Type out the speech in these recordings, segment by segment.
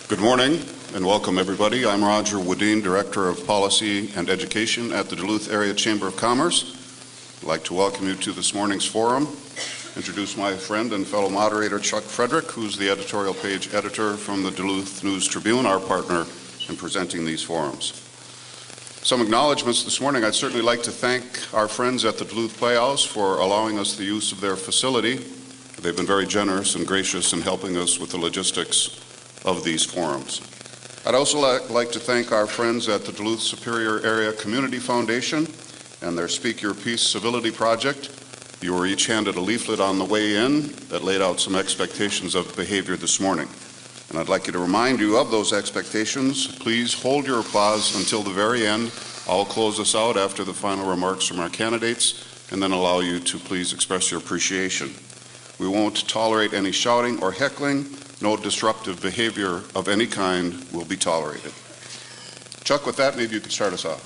Good morning and welcome everybody. I'm Roger Woodine, Director of Policy and Education at the Duluth Area Chamber of Commerce. I'd like to welcome you to this morning's forum. Introduce my friend and fellow moderator Chuck Frederick, who's the editorial page editor from the Duluth News Tribune, our partner in presenting these forums. Some acknowledgments this morning. I'd certainly like to thank our friends at the Duluth Playhouse for allowing us the use of their facility. They've been very generous and gracious in helping us with the logistics of these forums. I'd also like to thank our friends at the Duluth Superior Area Community Foundation and their Speak Your Peace Civility Project. You were each handed a leaflet on the way in that laid out some expectations of behavior this morning. And I'd like you to remind you of those expectations. Please hold your applause until the very end. I'll close us out after the final remarks from our candidates and then allow you to please express your appreciation. We won't tolerate any shouting or heckling. No disruptive behavior of any kind will be tolerated. Chuck, with that, maybe you could start us off.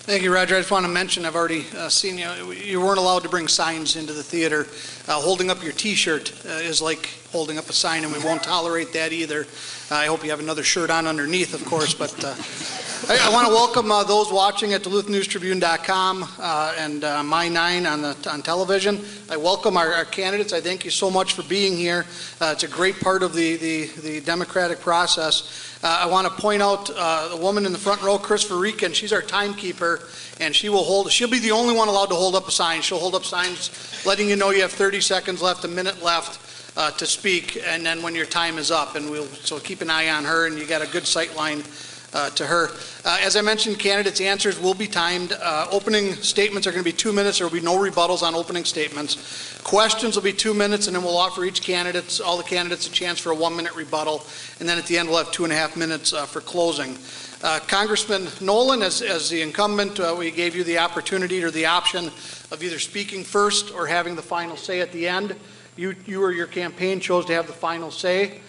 Thank you, Roger. I just want to mention, I've already seen you weren't allowed to bring signs into the theater. Holding up your T-shirt is like holding up a sign, and we won't tolerate that either. I hope you have another shirt on underneath, of course, but I want to welcome those watching at DuluthNewsTribune.com and My 9 on television. I welcome our candidates. I thank you so much for being here. It's a great part of the democratic process. I want to point out the woman in the front row, Chris Verican. She's our timekeeper, and she'll be the only one allowed to hold up a sign. She'll hold up signs letting you know you have 30 seconds left, a minute left to speak, and then when your time is up. And so keep an eye on her, and you got a good sight line to her. As I mentioned, candidates' answers will be timed. Opening statements are going to be 2 minutes. There will be no rebuttals on opening statements. Questions will be 2 minutes, and then we'll offer all the candidates a chance for a 1-minute rebuttal. And then at the end, we'll have 2.5 minutes for closing. Congressman Nolan, as the incumbent, we gave you the opportunity or the option of either speaking first or having the final say at the end. You or your campaign chose to have the final say.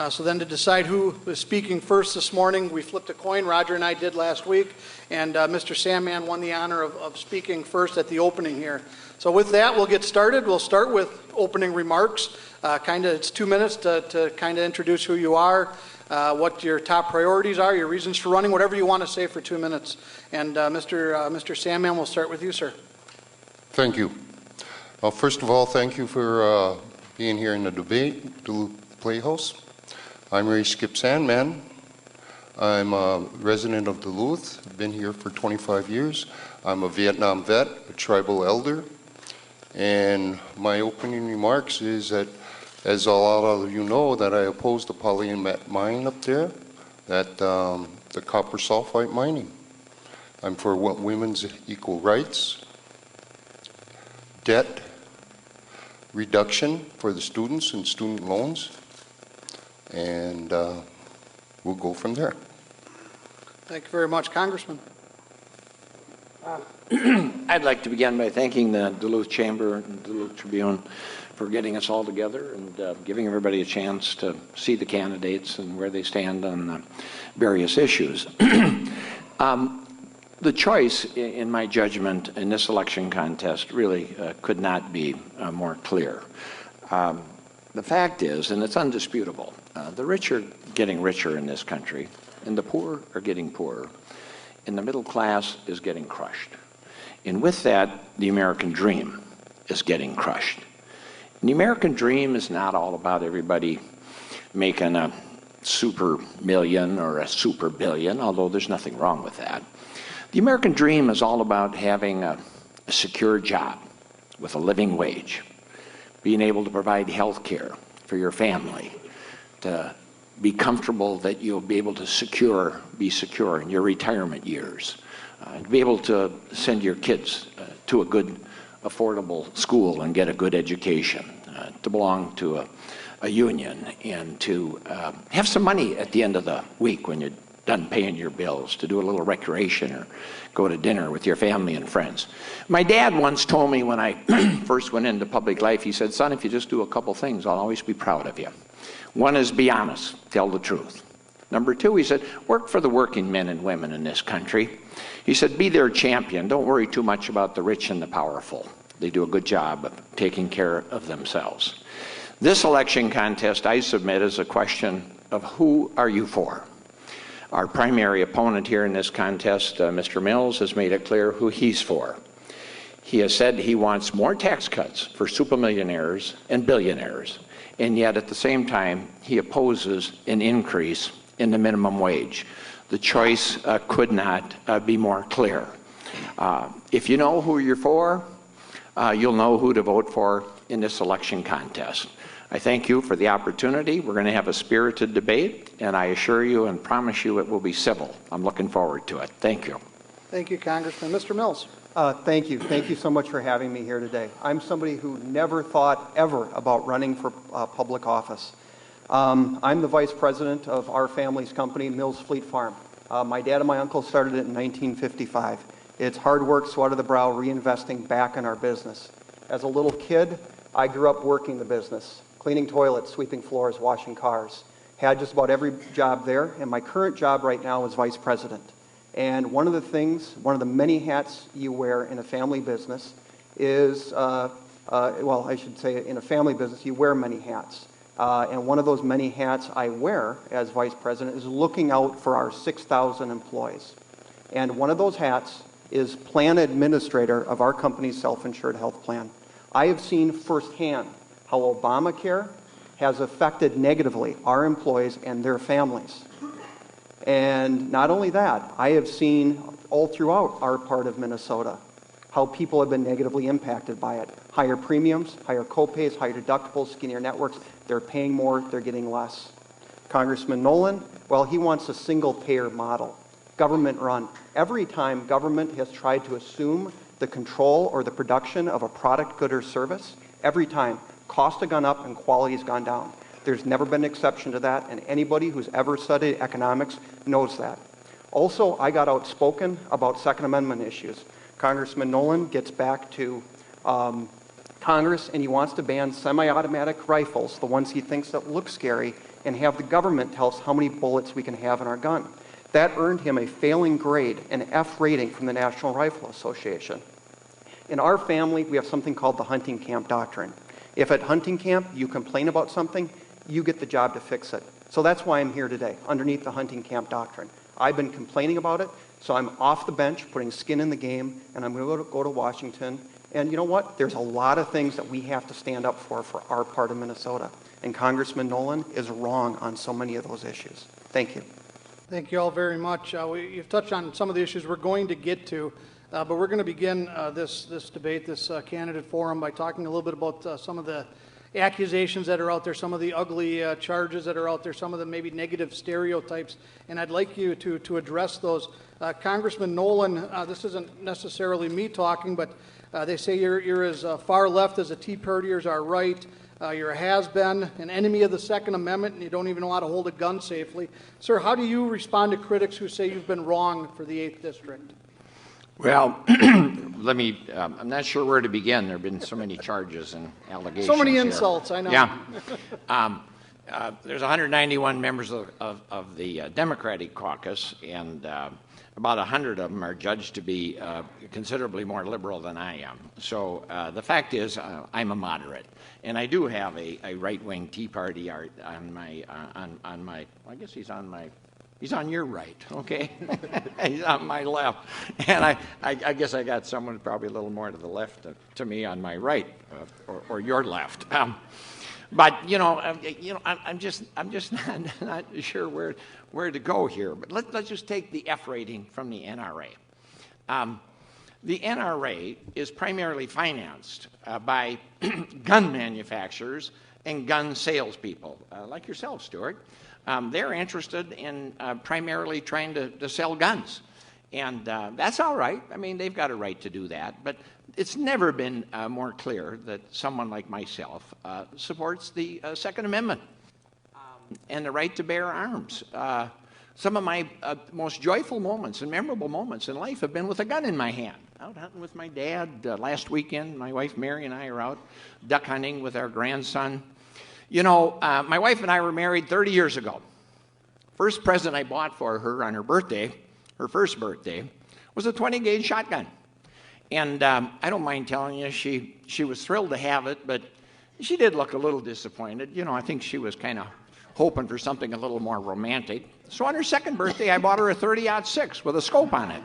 So then to decide who was speaking first this morning, we flipped a coin. Roger and I did last week, and Mr. Sandman won the honor of speaking first at the opening here. So with that, we'll get started. We'll start with opening remarks. It's 2 minutes to kind of introduce who you are, what your top priorities are, your reasons for running, whatever you want to say for 2 minutes. And Mr. Sandman, we'll start with you, sir. Thank you. Well, first of all, thank you for being here in the debate, Duluth Playhouse. I'm Ray Skip Sandman. I'm a resident of Duluth. I've been here for 25 years. I'm a Vietnam vet, a tribal elder. And my opening remarks is that, as a lot of you know, that I oppose the polymet mine up there, that the copper sulfite mining. I'm for women's equal rights, debt reduction for the students and student loans, and we'll go from there. Thank you very much. Congressman. I'd like to begin by thanking the Duluth Chamber and Duluth Tribune for getting us all together and giving everybody a chance to see the candidates and where they stand on various issues. The choice, in my judgment, in this election contest really could not be more clear. The fact is, and it's undisputable, the rich are getting richer in this country, and the poor are getting poorer, and the middle class is getting crushed. And with that, the American dream is getting crushed. And the American dream is not all about everybody making a super million or a super billion, although there's nothing wrong with that. The American dream is all about having a secure job with a living wage, being able to provide health care for your family, to be comfortable that you'll be able to be secure in your retirement years, to be able to send your kids to a good, affordable school and get a good education, to belong to a union, and to have some money at the end of the week when you're done paying your bills, to do a little recreation or go to dinner with your family and friends. My dad once told me when I first went into public life, he said, "Son, if you just do a couple things, I'll always be proud of you. One is be honest, tell the truth. Number two," he said, "work for the working men and women in this country." He said, "Be their champion. Don't worry too much about the rich and the powerful. They do a good job of taking care of themselves." This election contest, I submit, is a question of who are you for. Our primary opponent here in this contest, Mr. Mills, has made it clear who he's for. He has said he wants more tax cuts for supermillionaires and billionaires, and yet at the same time, he opposes an increase in the minimum wage. The choice could not be more clear. If you know who you're for, you'll know who to vote for in this election contest. I thank you for the opportunity. We're going to have a spirited debate, and I assure you and promise you it will be civil. I'm looking forward to it. Thank you. Thank you, Congressman. Mr. Mills. Thank you. Thank you so much for having me here today. I'm somebody who never thought ever about running for public office. I'm the vice president of our family's company, Mills Fleet Farm. My dad and my uncle started it in 1955. It's hard work, sweat of the brow, reinvesting back in our business. As a little kid, I grew up working the business, cleaning toilets, sweeping floors, washing cars. Had just about every job there, and my current job right now is vice president. And one of the many hats you wear in a family business is, well, I should say in a family business, you wear many hats. And one of those many hats I wear as vice president is looking out for our 6,000 employees. And one of those hats is plan administrator of our company's self-insured health plan. I have seen firsthand how Obamacare has affected negatively our employees and their families. And not only that, I have seen all throughout our part of Minnesota how people have been negatively impacted by it. Higher premiums, higher copays, higher deductibles, skinnier networks. They're paying more, they're getting less. Congressman Nolan, well, he wants a single-payer model, government-run. Every time government has tried to assume the control or the production of a product, good, or service, every time costs have gone up and quality has gone down. There's never been an exception to that, and anybody who's ever studied economics knows that. Also, I got outspoken about Second Amendment issues. Congressman Nolan gets back to Congress, and he wants to ban semi-automatic rifles, the ones he thinks that look scary, and have the government tell us how many bullets we can have in our gun. That earned him a failing grade, an F rating from the National Rifle Association. In our family, we have something called the hunting camp doctrine. If at hunting camp you complain about something, you get the job to fix it. So that's why I'm here today, underneath the hunting camp doctrine. I've been complaining about it, so I'm off the bench, putting skin in the game, and I'm going to go to Washington. And you know what? There's a lot of things that we have to stand up for our part of Minnesota. And Congressman Nolan is wrong on so many of those issues. Thank you. Thank you all very much. You've touched on some of the issues we're going to get to, but we're going to begin this debate, this candidate forum, by talking a little bit about some of the accusations that are out there, some of the ugly charges that are out there, some of the maybe negative stereotypes, and I'd like you to address those. Congressman Nolan, this isn't necessarily me talking, but they say you're as far left as the Tea Partiers are right. You're a has-been, an enemy of the Second Amendment, and you don't even know how to hold a gun safely. Sir, how do you respond to critics who say you've been wrong for the 8th District? Well, I'm not sure where to begin. There have been so many charges and allegations. So many here. insults, I know. Yeah. There's 191 members of the Democratic caucus, and about 100 of them are judged to be considerably more liberal than I am. So the fact is, I'm a moderate, and I do have a right-wing Tea Party art on my I guess he's on your right, okay? He's on my left, and I guess I got someone probably a little more to the left to me on my right, or your left. But I'm just not sure where to go here. But let's just take the F rating from the NRA. The NRA is primarily financed by gun manufacturers and gun salespeople, like yourself, Stuart. They're interested in primarily trying to sell guns. And that's all right. I mean, they've got a right to do that. But it's never been more clear that someone like myself supports the Second Amendment and the right to bear arms. Some of my most joyful moments and memorable moments in life have been with a gun in my hand. Out hunting with my dad last weekend. My wife Mary and I are out duck hunting with our grandson. You know, my wife and I were married 30 years ago. First present I bought for her on her birthday, her first birthday, was a 20-gauge shotgun. And I don't mind telling you, she was thrilled to have it, but she did look a little disappointed. You know, I think she was kind of hoping for something a little more romantic. So on her second birthday, I bought her a 30-06 with a scope on it.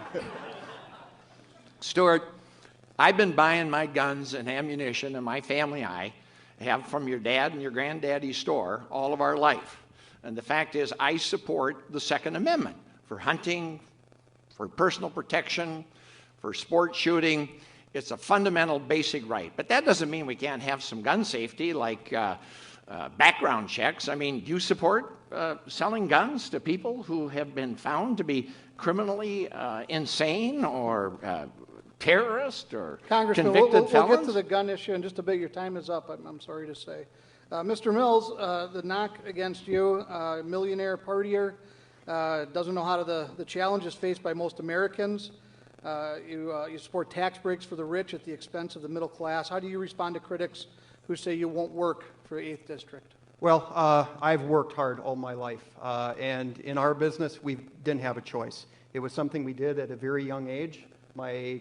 Stuart, I've been buying my guns and ammunition, and my family, I have from your dad and your granddaddy's store all of our life. And the fact is, I support the Second Amendment for hunting, for personal protection, for sport shooting. It's a fundamental basic right. But that doesn't mean we can't have some gun safety like background checks. I mean, do you support selling guns to people who have been found to be criminally insane or terrorists or Congressman, convicted felons? we'll get to the gun issue in just a bit. Your time is up, I'm sorry to say. Mr. Mills, the knock against you, millionaire partier, doesn't know how the challenges faced by most Americans. You support tax breaks for the rich at the expense of the middle class. How do you respond to critics who say you won't work for 8th District? Well, I've worked hard all my life, and in our business, we didn't have a choice. It was something we did at a very young age. My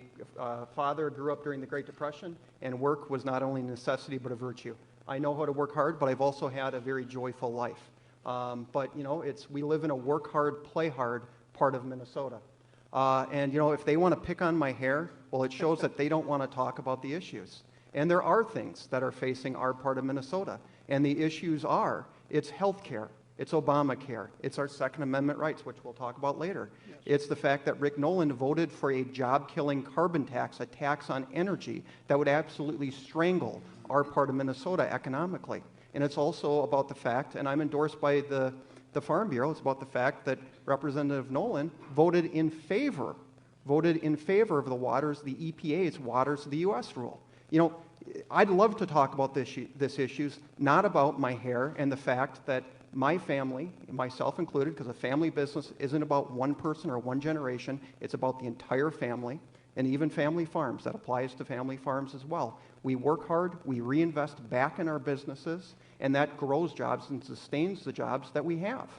father grew up during the Great Depression, and work was not only a necessity but a virtue. I know how to work hard, but I've also had a very joyful life. But, you know, we live in a work hard, play hard part of Minnesota. And, you know, if they want to pick on my hair, well, it shows that they don't want to talk about the issues. And there are things that are facing our part of Minnesota. And the issues are, it's health care, it's Obamacare, it's our Second Amendment rights, which we'll talk about later. Yes. It's the fact that Rick Nolan voted for a job-killing carbon tax, a tax on energy that would absolutely strangle our part of Minnesota economically. And it's also about the fact, and I'm endorsed by the Farm Bureau, it's about the fact that Representative Nolan voted in favor of the waters, the EPA's waters of the U.S. rule. You know, I'd love to talk about this issues, not about my hair and the fact that my family, myself included, because a family business isn't about one person or one generation, it's about the entire family, and even family farms. That applies to family farms as well. We work hard, we reinvest back in our businesses, and that grows jobs and sustains the jobs that we have.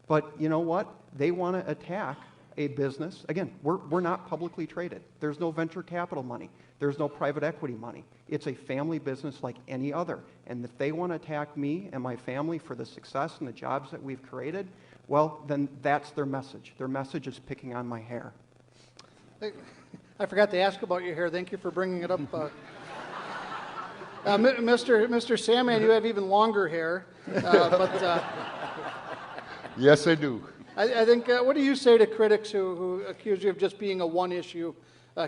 But you know what? They want to attack a business. Again, we're not publicly traded. There's no venture capital money. There's no private equity money. It's a family business like any other. And if they want to attack me and my family for the success and the jobs that we've created, well, then that's their message. Their message is picking on my hair. I forgot to ask about your hair. Thank you for bringing it up. Mr. Sandman, you have even longer hair. Yes, I do. I think, what do you say to critics who accuse you of just being a one-issue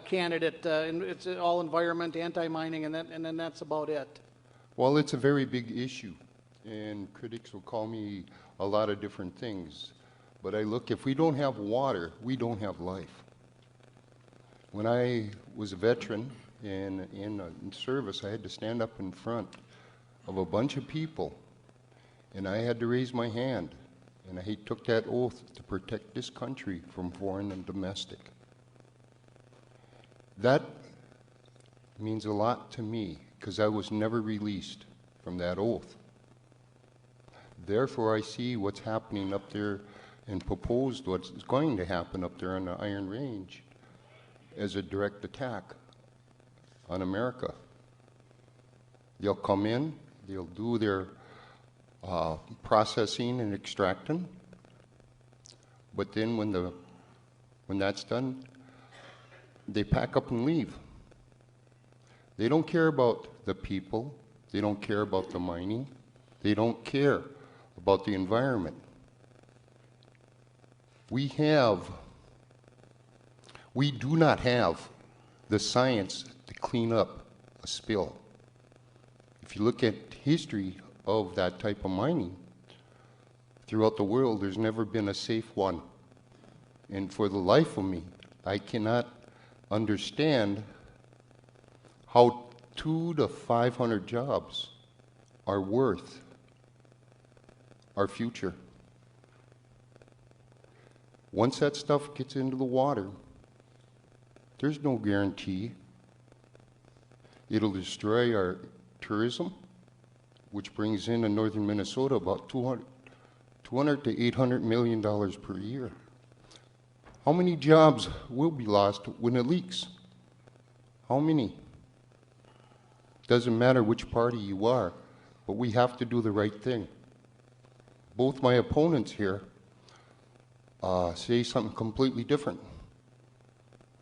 candidate? And it's all environment, anti-mining, and then that's about it. Well, it's a very big issue, and critics will call me a lot of different things. But I look, if we don't have water, we don't have life. When I was a veteran and in service, I had to stand up in front of a bunch of people, and I had to raise my hand. And I took that oath to protect this country from foreign and domestic. That means a lot to me because I was never released from that oath. Therefore, I see what's happening up there and proposed what's going to happen up there on the Iron Range as a direct attack on America. They'll come in, they'll do their processing and extracting, but then when that's done, they pack up and leave. They don't care about the people, they don't care about the mining, they don't care about the environment. We do not have the science to clean up a spill. If you look at history of that type of mining throughout the world, there's never been a safe one. And for the life of me, I cannot understand how 200 to 500 jobs are worth our future. Once that stuff gets into the water, there's no guarantee. It'll destroy our tourism, which brings in northern Minnesota about $200 to $800 million per year. How many jobs will be lost when it leaks? How many? Doesn't matter which party you are, but we have to do the right thing. both my opponents here say something completely different.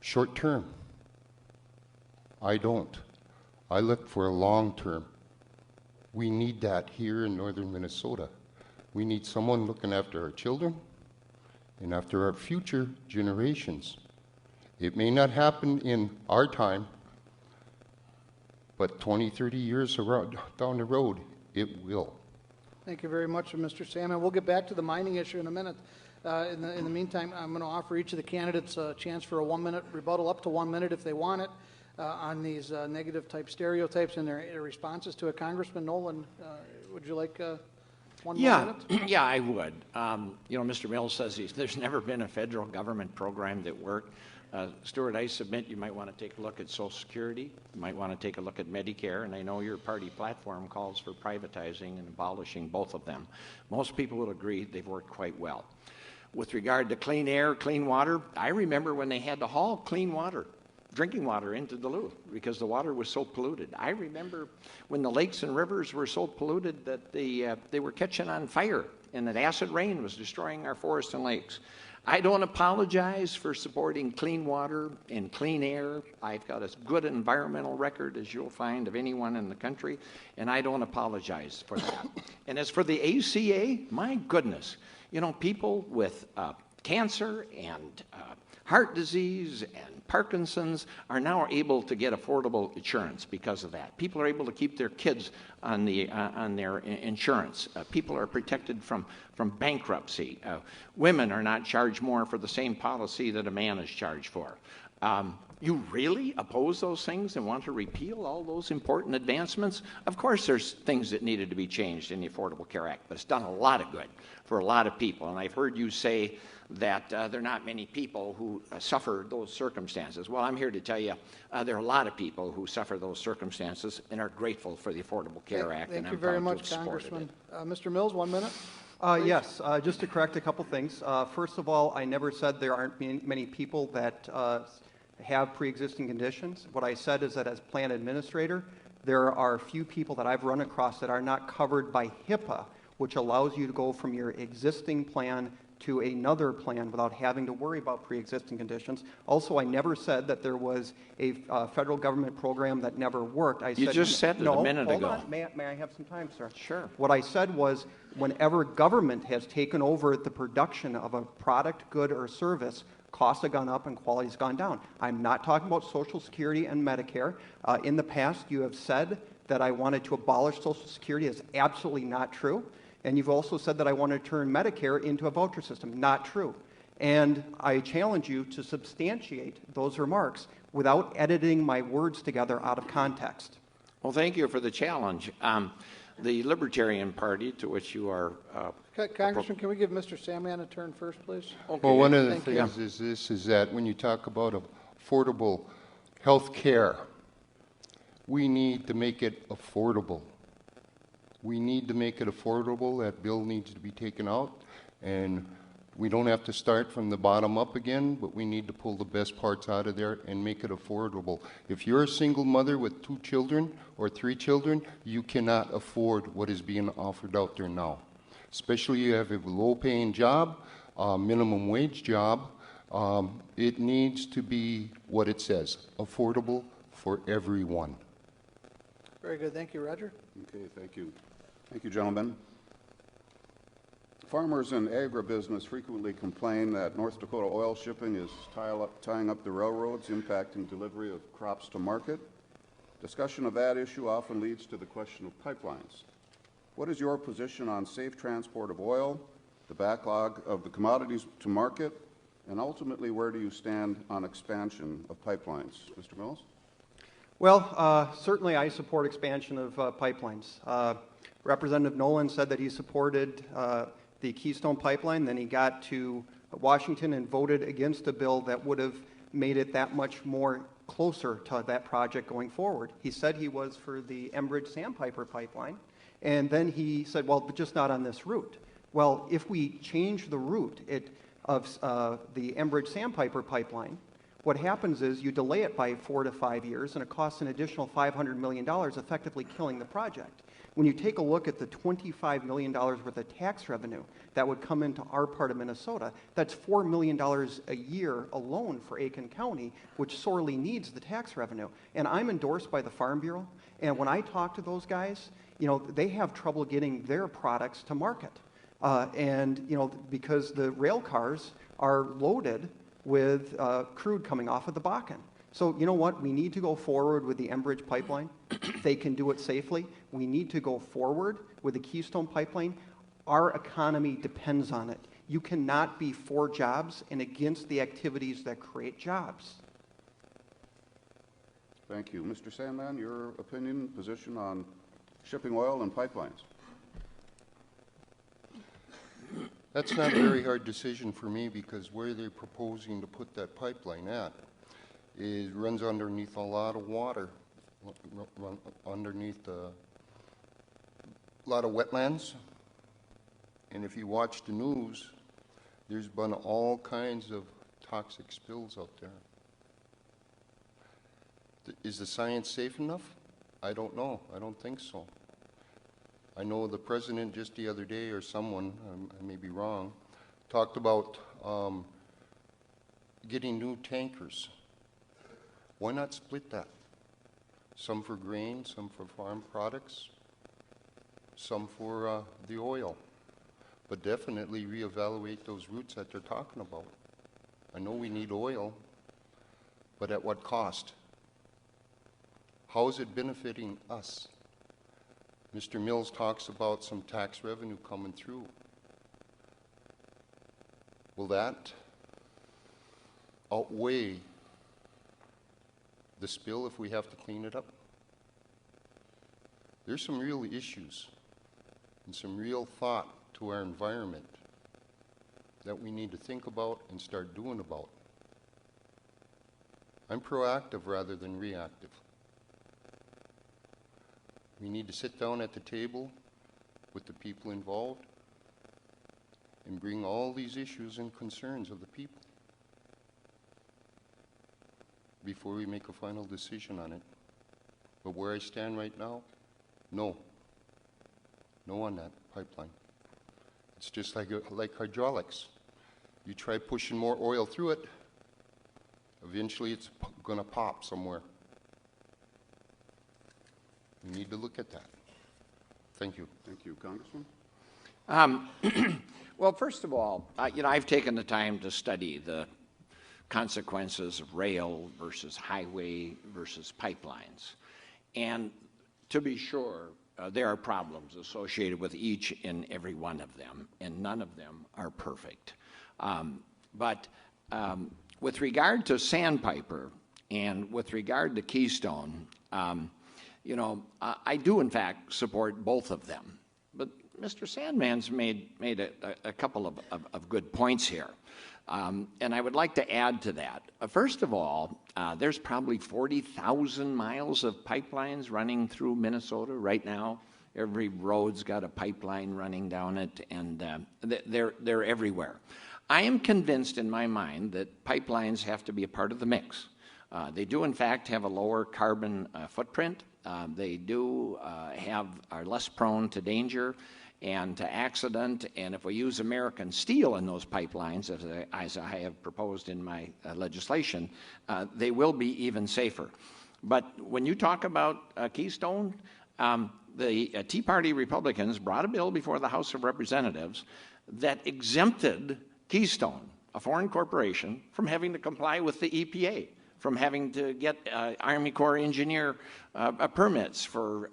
Short term. I don't. I look for a long term. We need that here in northern Minnesota. We need someone looking after our children and after our future generations. It may not happen in our time, but 20, 30 years down the road, it will. Thank you very much, Mr. Sandman. We'll get back to the mining issue in a minute. In the meantime, I'm going to offer each of the candidates a chance for a 1-minute rebuttal, up to 1 minute if they want it, on these negative type stereotypes and their responses to it. Congressman Nolan, would you like 1 more minute? Yeah, I would. Mr. Mills says there's never been a federal government program that worked. Stuart, I submit you might want to take a look at Social Security. You might want to take a look at Medicare, and I know your party platform calls for privatizing and abolishing both of them. Most people would agree they've worked quite well. With regard to clean air, clean water, I remember when they had to haul clean water, drinking water, into Duluth because the water was so polluted. I remember when the lakes and rivers were so polluted that they were catching on fire and that acid rain was destroying our forests and lakes. I don't apologize for supporting clean water and clean air. I've got as good an environmental record as you'll find of anyone in the country, and I don't apologize for that. And as for the ACA, my goodness, people with cancer and heart disease and Parkinson's are now able to get affordable insurance because of that. People are able to keep their kids on their insurance. People are protected from bankruptcy. Women are not charged more for the same policy that a man is charged for. You really oppose those things and want to repeal all those important advancements? Of course there's things that needed to be changed in the Affordable Care Act, but it's done a lot of good for a lot of people. And I've heard you say that there are not many people who suffer those circumstances. Well, I'm here to tell you there are a lot of people who suffer those circumstances and are grateful for the Affordable Care Act. Thank you very much, Congressman. Mr. Mills, 1 minute. Yes, just to correct a couple things. First of all, I never said there aren't many people that have pre-existing conditions. What I said is that as plan administrator, there are few people that I've run across that are not covered by HIPAA, which allows you to go from your existing plan to another plan without having to worry about pre-existing conditions. Also, I never said that there was a federal government program that never worked. You just said it a minute ago. On. May I have some time, sir? Sure. What I said was whenever government has taken over the production of a product, good, or service, costs have gone up and quality has gone down. I'm not talking about Social Security and Medicare. In the past, you have said that I wanted to abolish Social Security. It's absolutely not true. And you've also said that I want to turn Medicare into a voucher system. Not true. And I challenge you to substantiate those remarks without editing my words together out of context. Well, thank you for the challenge. The Libertarian Party, to which you are... Congressman, can we give Mr. Sandman a turn first, please? Okay. Well, one of the things is that when you talk about affordable health care, we need to make it affordable. We need to make it affordable. That bill needs to be taken out, and we don't have to start from the bottom up again, but we need to pull the best parts out of there and make it affordable. If you're a single mother with 2 children or 3 children, you cannot afford what is being offered out there now. Especially if you have a low-paying job, minimum wage job, it needs to be what it says, affordable for everyone. Very good. Thank you, Roger. Okay, thank you. Thank you, gentlemen. Farmers in agribusiness frequently complain that North Dakota oil shipping is tying up the railroads, impacting delivery of crops to market. Discussion of that issue often leads to the question of pipelines. What is your position on safe transport of oil, the backlog of the commodities to market, and ultimately where do you stand on expansion of pipelines? Mr. Mills? Well, certainly I support expansion of pipelines. Representative Nolan said that he supported the Keystone Pipeline. Then he got to Washington and voted against a bill that would have made it that much more closer to that project going forward. He said he was for the Enbridge-Sandpiper Pipeline, and then he said, well, but just not on this route. Well, if we change the route of the Enbridge-Sandpiper Pipeline, What happens is you delay it by 4 to 5 years, and it costs an additional $500 million, effectively killing the project. When you take a look at the $25 million worth of tax revenue that would come into our part of Minnesota, that's $4 million a year alone for Aiken County, which sorely needs the tax revenue. And I'm endorsed by the Farm Bureau, and when I talk to those guys, you know, they have trouble getting their products to market. And, you know, because the rail cars are loaded with crude coming off of the Bakken. So, you know what? We need to go forward with the Enbridge pipeline. They can do it safely. We need to go forward with the Keystone pipeline. Our economy depends on it. You cannot be for jobs and against the activities that create jobs. Thank you. Mr. Sandman, your opinion, position on shipping oil and pipelines? That's not a very hard decision for me, because where they're proposing to put that pipeline at runs underneath a lot of water, underneath a lot of wetlands. And if you watch the news, there's been all kinds of toxic spills out there. Is the science safe enough? I don't know. I don't think so. I know the president just the other day, or someone, I may be wrong, talked about getting new tankers. Why not split that? Some for grain, some for farm products, some for the oil. But definitely reevaluate those routes that they're talking about. I know we need oil, but at what cost? How is it benefiting us? Mr. Mills talks about some tax revenue coming through. Will that outweigh the spill if we have to clean it up? There's some real issues and some real thought to our environment that we need to think about and start doing about. I'm proactive rather than reactive. We need to sit down at the table with the people involved and bring all these issues and concerns of the people before we make a final decision on it. But where I stand right now, no. No on that pipeline. It's just like hydraulics. You try pushing more oil through it, eventually it's going to pop somewhere. We need to look at that. Thank you. Thank you. Congressman? Well, first of all, you know, I've taken the time to study the consequences of rail versus highway versus pipelines. And to be sure, there are problems associated with each and every one of them, and none of them are perfect. But with regard to Sandpiper and with regard to Keystone, you know, I do in fact support both of them. But Mr. Sandman's made a couple of good points here. And I would like to add to that. First of all, there's probably 40,000 miles of pipelines running through Minnesota right now. Every road's got a pipeline running down it, and they're everywhere. I am convinced in my mind that pipelines have to be a part of the mix. They do, in fact, have a lower carbon footprint. They do are less prone to danger and to accident, and if we use American steel in those pipelines, as I have proposed in my legislation, they will be even safer. But when you talk about Keystone, the Tea Party Republicans brought a bill before the House of Representatives that exempted Keystone, a foreign corporation, from having to comply with the EPA, from having to get Army Corps engineer permits for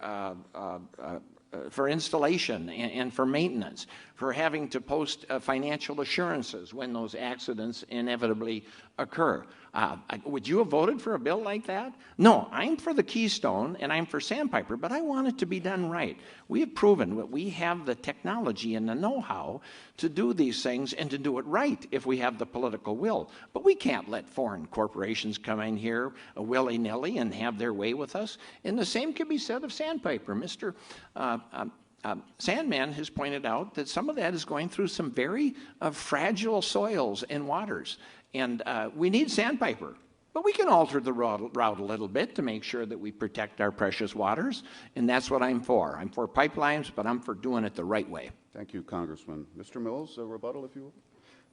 installation and for maintenance, for having to post financial assurances when those accidents inevitably occur. Would you have voted for a bill like that? No, I'm for the Keystone and I'm for Sandpiper, but I want it to be done right. We have proven that we have the technology and the know-how to do these things and to do it right if we have the political will. But we can't let foreign corporations come in here willy-nilly and have their way with us. And the same can be said of Sandpiper. Mr. Sandman has pointed out that some of that is going through some very fragile soils and waters. And we need Sandpiper. But we can alter the route a little bit to make sure that we protect our precious waters, and that's what I'm for. I'm for pipelines, but I'm for doing it the right way. Thank you, Congressman. Mr. Mills, a rebuttal, if you will.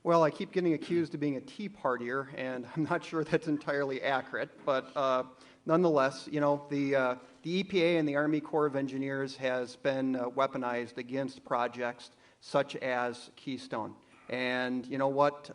Well, I keep getting accused of being a Tea Partier, and I'm not sure that's entirely accurate. But nonetheless, you know, the EPA and the Army Corps of Engineers has been weaponized against projects such as Keystone. And you know what?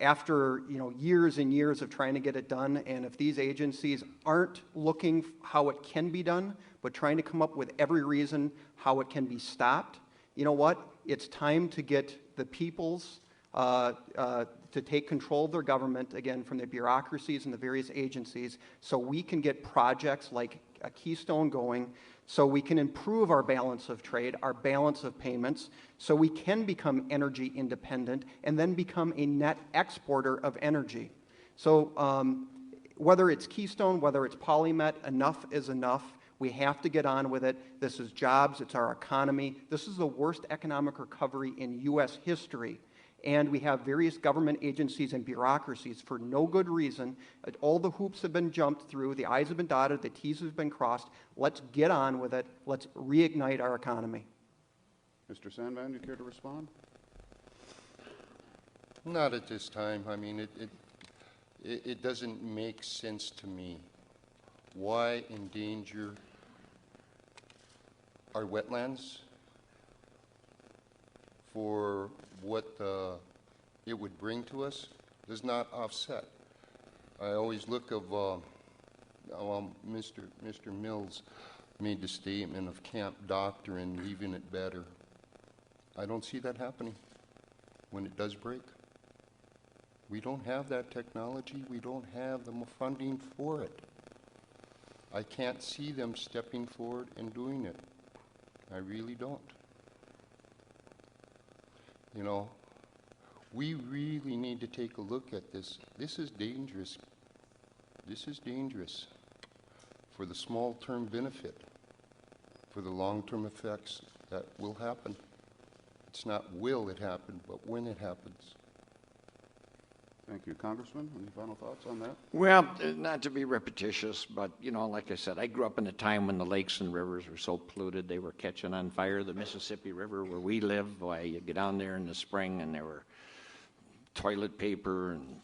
After years and years of trying to get it done, and if these agencies aren't looking how it can be done, but trying to come up with every reason how it can be stopped, you know what? It's time to get the people's to take control of their government, again, from the bureaucracies and the various agencies, so we can get projects like a Keystone going, so we can improve our balance of trade, our balance of payments, so we can become energy independent and then become a net exporter of energy. So whether it's Keystone, whether it's Polymet, enough is enough. We have to get on with it. This is jobs, it's our economy. This is the worst economic recovery in U.S. history. And we have various government agencies and bureaucracies for no good reason. All the hoops have been jumped through, the I's have been dotted, the T's have been crossed. Let's get on with it. Let's reignite our economy. Mr. Sandman, you care to respond? Not at this time. I mean, it doesn't make sense to me. Why endanger our wetlands for what it would bring to us? Does not offset. I always look of Mr. Mills made the statement of Camp Doctrine, leaving it better. I don't see that happening when it does break. We don't have that technology. We don't have the funding for it. I can't see them stepping forward and doing it. I really don't. You know, we really need to take a look at this. This is dangerous. This is dangerous for the small-term benefit, for the long-term effects that will happen. It's not will it happen, but when it happens. Thank you. Congressman, any final thoughts on that? Well, not to be repetitious, but, you know, like I said, I grew up in a time when the lakes and rivers were so polluted they were catching on fire. The Mississippi River, where we live, why you get down there in the spring and there were toilet paper and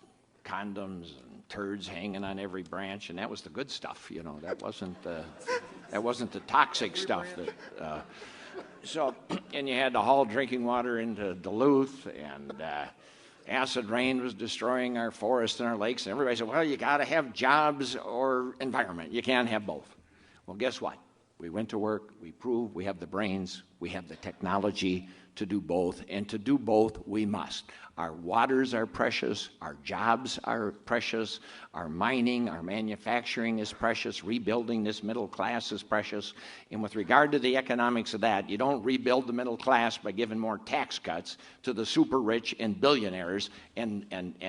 condoms and turds hanging on every branch, and that was the good stuff, you know. That wasn't the toxic stuff. So, and you had to haul drinking water into Duluth, and acid rain was destroying our forests and our lakes, and everybody said, well, you got to have jobs or environment. You can't have both. Well, guess what? We went to work. We proved we have the brains. We have the technology to do both, and to do both, we must. Our waters are precious. Our jobs are precious. Our mining, our manufacturing is precious. Rebuilding this middle class is precious. And with regard to the economics of that, you don't rebuild the middle class by giving more tax cuts to the super rich and billionaires and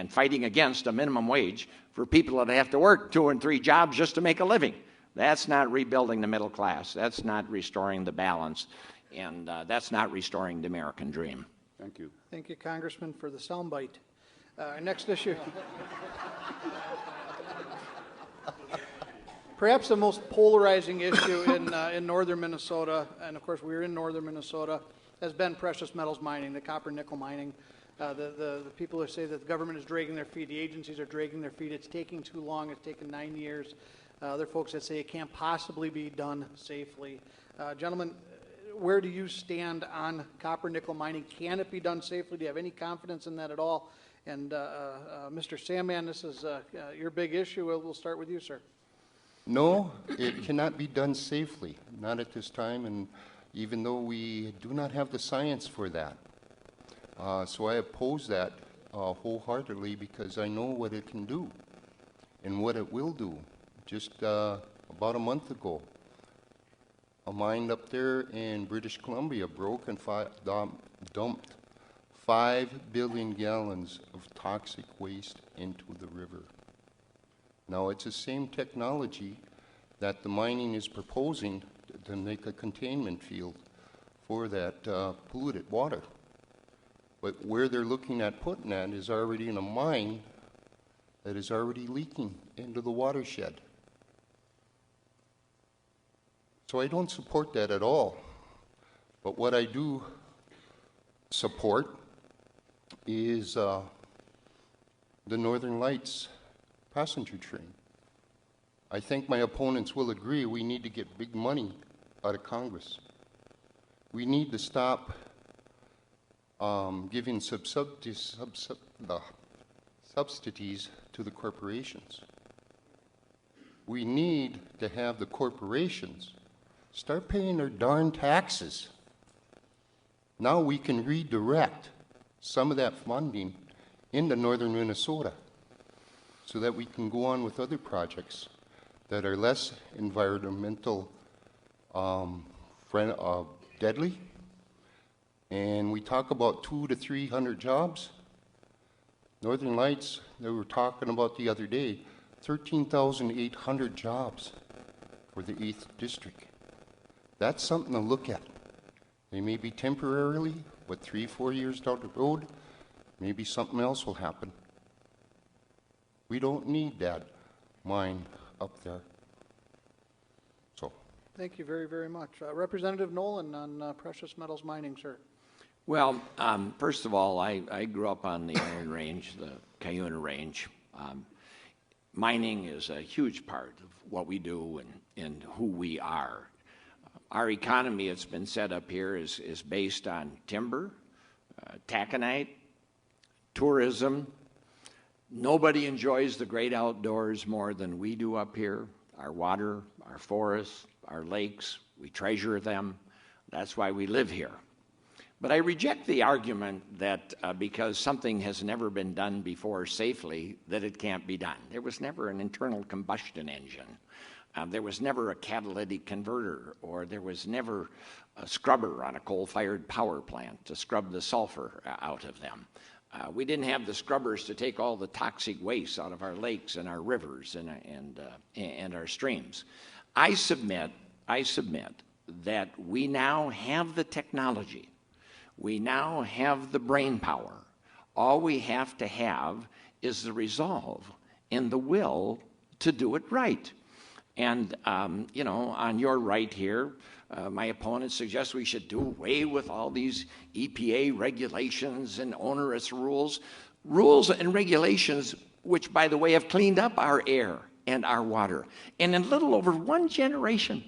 fighting against a minimum wage for people that have to work 2 and 3 jobs just to make a living. That's not rebuilding the middle class. That's not restoring the balance. And that's not restoring the American dream. Thank you. Thank you, Congressman, for the soundbite. Next issue. Perhaps the most polarizing issue in northern Minnesota, and of course we're in northern Minnesota, has been precious metals mining, the copper nickel mining. The people who say that the government is dragging their feet, the agencies are dragging their feet, it's taking too long, it's taken 9 years. Other folks that say it can't possibly be done safely. Gentlemen, where do you stand on copper nickel mining? Can it be done safely? Do you have any confidence in that at all? And Mr. Sandman, this is your big issue. We'll start with you, sir. No, it cannot be done safely, not at this time, and even though we do not have the science for that. So I oppose that wholeheartedly because I know what it can do and what it will do. Just about a month ago, a mine up there in British Columbia broke and dumped 5 billion gallons of toxic waste into the river. Now, it's the same technology that the mining is proposing to make a containment field for that polluted water. But where they're looking at putting that is already in a mine that is already leaking into the watershed. So I don't support that at all. But what I do support is the Northern Lights passenger train. I think my opponents will agree we need to get big money out of Congress. We need to stop giving subsidies to the corporations. We need to have the corporations start paying their darn taxes. Now we can redirect some of that funding into northern Minnesota so that we can go on with other projects that are less environmental deadly. And we talk about 200 to 300 jobs. Northern Lights, they were talking about the other day, 13,800 jobs for the 8th District. That's something to look at. They may be temporarily, but 3-4 years down the road, maybe something else will happen. We don't need that mine up there. So. Thank you very, very much. Representative Nolan on precious metals mining, sir. Well, first of all, I grew up on the Iron Range, the Cuyuna Range. Mining is a huge part of what we do and who we are. Our economy, it's been set up here, is based on timber, taconite, tourism. Nobody enjoys the great outdoors more than we do up here. Our water, our forests, our lakes, we treasure them. That's why we live here. But I reject the argument that because something has never been done before safely, that it can't be done. There was never an internal combustion engine. There was never a catalytic converter, or there was never a scrubber on a coal-fired power plant to scrub the sulfur out of them. We didn't have the scrubbers to take all the toxic waste out of our lakes and our rivers and our streams. I submit that we now have the technology. We now have the brain power. All we have to have is the resolve and the will to do it right. And, you know, on your right here, my opponent suggests we should do away with all these EPA regulations and onerous rules and regulations, which, by the way, have cleaned up our air and our water. And in little over one generation,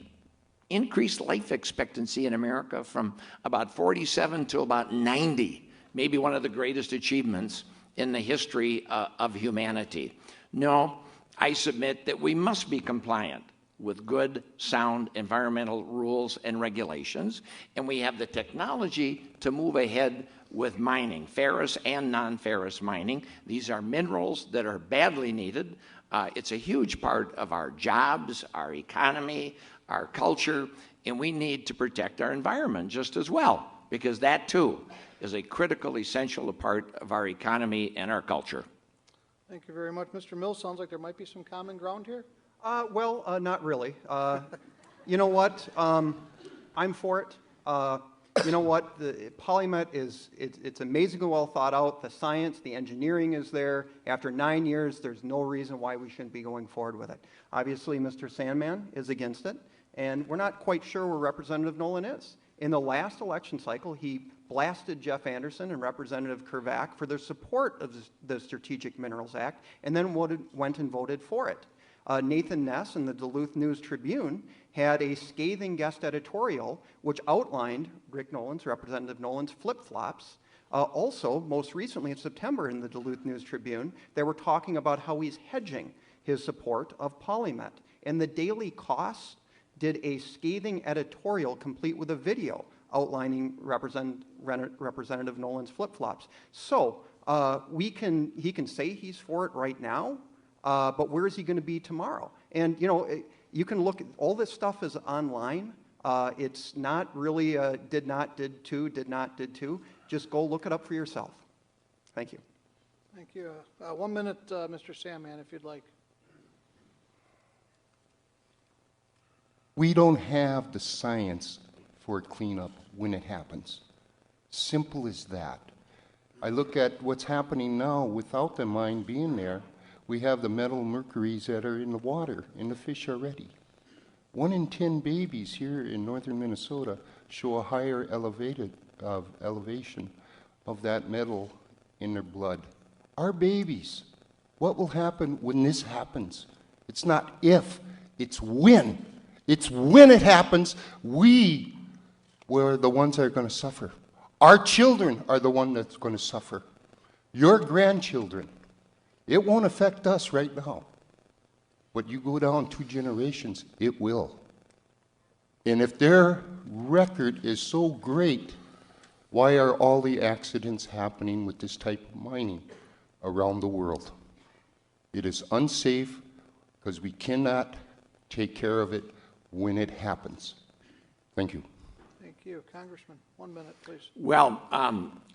increased life expectancy in America from about 47 to about 90, maybe one of the greatest achievements in the history of humanity. No, I submit that we must be compliant with good, sound environmental rules and regulations, and we have the technology to move ahead with mining, ferrous and non-ferrous mining. These are minerals that are badly needed. It's a huge part of our jobs, our economy, our culture, and we need to protect our environment just as well, because that too is a critical, essential part of our economy and our culture. Thank you very much. Mr. Mills, sounds like there might be some common ground here. Well, not really. You know what? I'm for it. You know what? The PolyMet it's amazingly well thought out. The science, the engineering is there. After 9 years, there's no reason why we shouldn't be going forward with it. Obviously, Mr. Sandman is against it, and we're not quite sure where Representative Nolan is. In the last election cycle, he blasted Jeff Anderson and Representative Krvac for their support of the Strategic Minerals Act, and then went and voted for it. Nathan Ness in the Duluth News-Tribune had a scathing guest editorial which outlined Rick Nolan's, Representative Nolan's, flip-flops. Also, most recently in September in the Duluth News-Tribune, they were talking about how he's hedging his support of PolyMet. And the Daily Cost did a scathing editorial complete with a video outlining Representative Nolan's flip-flops. So he can say he's for it right now, but where is he going to be tomorrow? And, you know, you can look at all this stuff is online. It's not really did not, did to. Just go look it up for yourself. Thank you. Thank you. 1 minute, Mr. Sandman, if you'd like. We don't have the science for cleanup when it happens. Simple as that. I look at what's happening now without the mine being there. We have the metal mercuries that are in the water, in the fish already. 1 in 10 babies here in northern Minnesota show a higher elevation of that metal in their blood. Our babies, what will happen when this happens? It's not if, it's when. It's when it happens, we were the ones that are going to suffer. Our children are the one that's going to suffer. Your grandchildren. It won't affect us right now. But you go down 2 generations, it will. And if their record is so great, why are all the accidents happening with this type of mining around the world? It is unsafe because we cannot take care of it when it happens. Thank you. Thank you. Congressman, 1 minute, please. Well,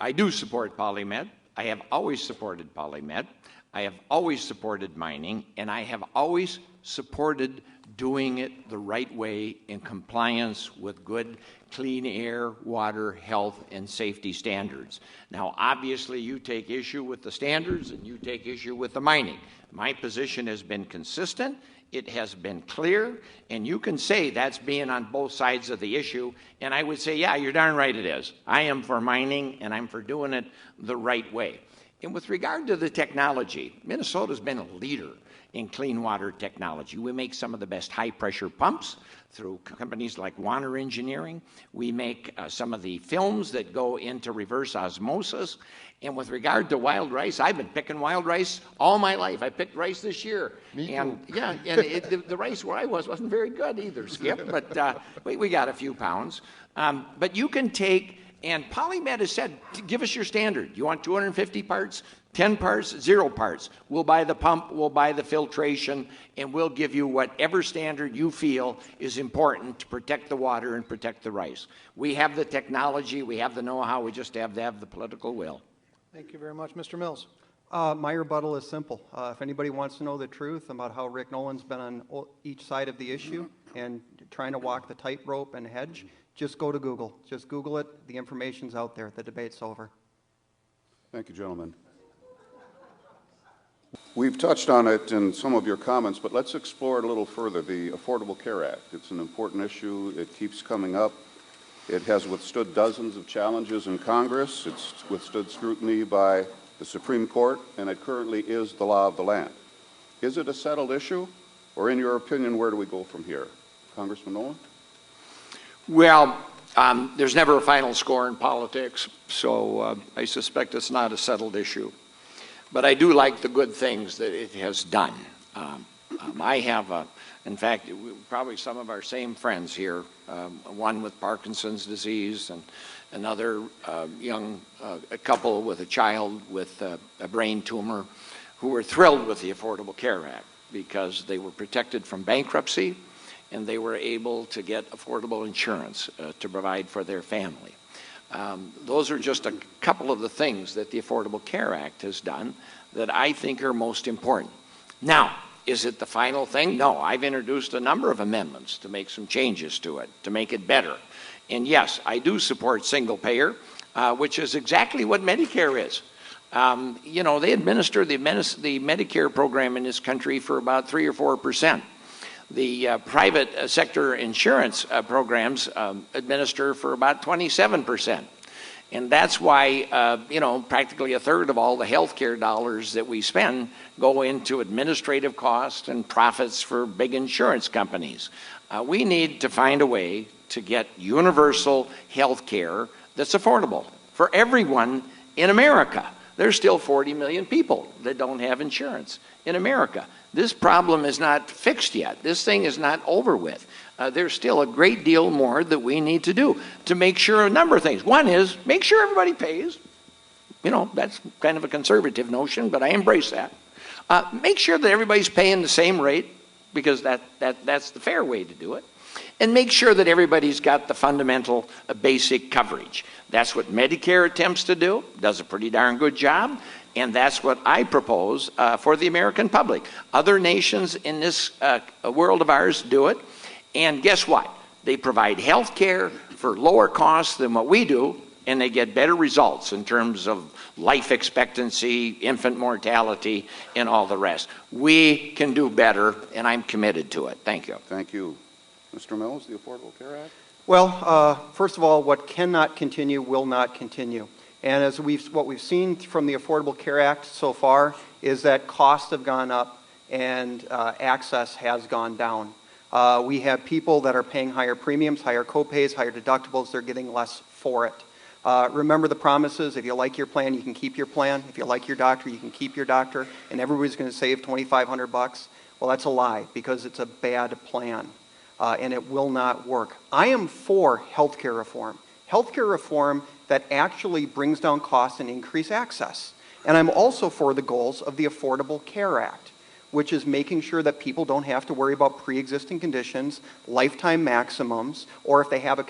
I do support polymed. I have always supported polymed. I have always supported mining, and I have always supported doing it the right way in compliance with good clean air, water, health, and safety standards. Now, obviously, you take issue with the standards and you take issue with the mining. My position has been consistent. It has been clear, and you can say that's being on both sides of the issue, and I would say, yeah, you're darn right it is. I am for mining, and I'm for doing it the right way. And with regard to the technology, Minnesota's been a leader in clean water technology. We make some of the best high-pressure pumps through companies like Water Engineering. We make some of the films that go into reverse osmosis. And with regard to wild rice, I've been picking wild rice all my life. I picked rice this year. Me and too. yeah, and the rice where I wasn't very good either, Skip, but we got a few pounds. But you can take, and Polymed has said, give us your standard. You want 250 parts, 10 parts, 0 parts. We'll buy the pump, we'll buy the filtration, and we'll give you whatever standard you feel is important to protect the water and protect the rice. We have the technology, we have the know-how, we just have to have the political will. Thank you very much. Mr. Mills. My rebuttal is simple. If anybody wants to know the truth about how Rick Nolan's been on each side of the issue and trying to walk the tightrope and hedge, just go to Google. Just Google it. The information's out there. The debate's over. Thank you, gentlemen. We've touched on it in some of your comments, but let's explore it a little further. The Affordable Care Act. It's an important issue. It keeps coming up. It has withstood dozens of challenges in Congress. It's withstood scrutiny by the Supreme Court, and it currently is the law of the land. Is it a settled issue, or in your opinion, where do we go from here? Congressman Nolan? Well, there's never a final score in politics, so I suspect it's not a settled issue. But I do like the good things that it has done. I have, in fact, probably some of our same friends here, one with Parkinson's disease and another young couple with a child with a brain tumor who were thrilled with the Affordable Care Act because they were protected from bankruptcy and they were able to get affordable insurance to provide for their family. Those are just a couple of the things that the Affordable Care Act has done that I think are most important. Now, is it the final thing? No, I've introduced a number of amendments to make some changes to it, to make it better. And yes, I do support single payer, which is exactly what Medicare is. You know, they administer the Medicare program in this country for about 3 or 4%. The private sector insurance programs administer for about 27%. And that's why, you know, practically a third of all the healthcare dollars that we spend go into administrative costs and profits for big insurance companies. We need to find a way to get universal health care that's affordable for everyone in America. There's still 40 million people that don't have insurance in America. This problem is not fixed yet. This thing is not over with. There's still a great deal more that we need to do to make sure a number of things. One is make sure everybody pays. You know, that's kind of a conservative notion, but I embrace that. Make sure that everybody's paying the same rate because that's the fair way to do it. And make sure that everybody's got the fundamental basic coverage. That's what Medicare attempts to do, does a pretty darn good job, and that's what I propose for the American public. Other nations in this world of ours do it, and guess what? They provide health care for lower costs than what we do, and they get better results in terms of life expectancy, infant mortality, and all the rest. We can do better, and I'm committed to it. Thank you. Thank you. Mr. Mills, the Affordable Care Act? Well, first of all, what cannot continue will not continue. And as what we've seen from the Affordable Care Act so far is that costs have gone up and access has gone down. We have people that are paying higher premiums, higher copays, higher deductibles. They're getting less for it. Remember the promises. If you like your plan, you can keep your plan. If you like your doctor, you can keep your doctor. And everybody's going to save $2,500. Well, that's a lie because it's a bad plan. And it will not work. I am for healthcare reform. Healthcare reform that actually brings down costs and increase access. And I'm also for the goals of the Affordable Care Act, which is making sure that people don't have to worry about pre-existing conditions, lifetime maximums, or if they have a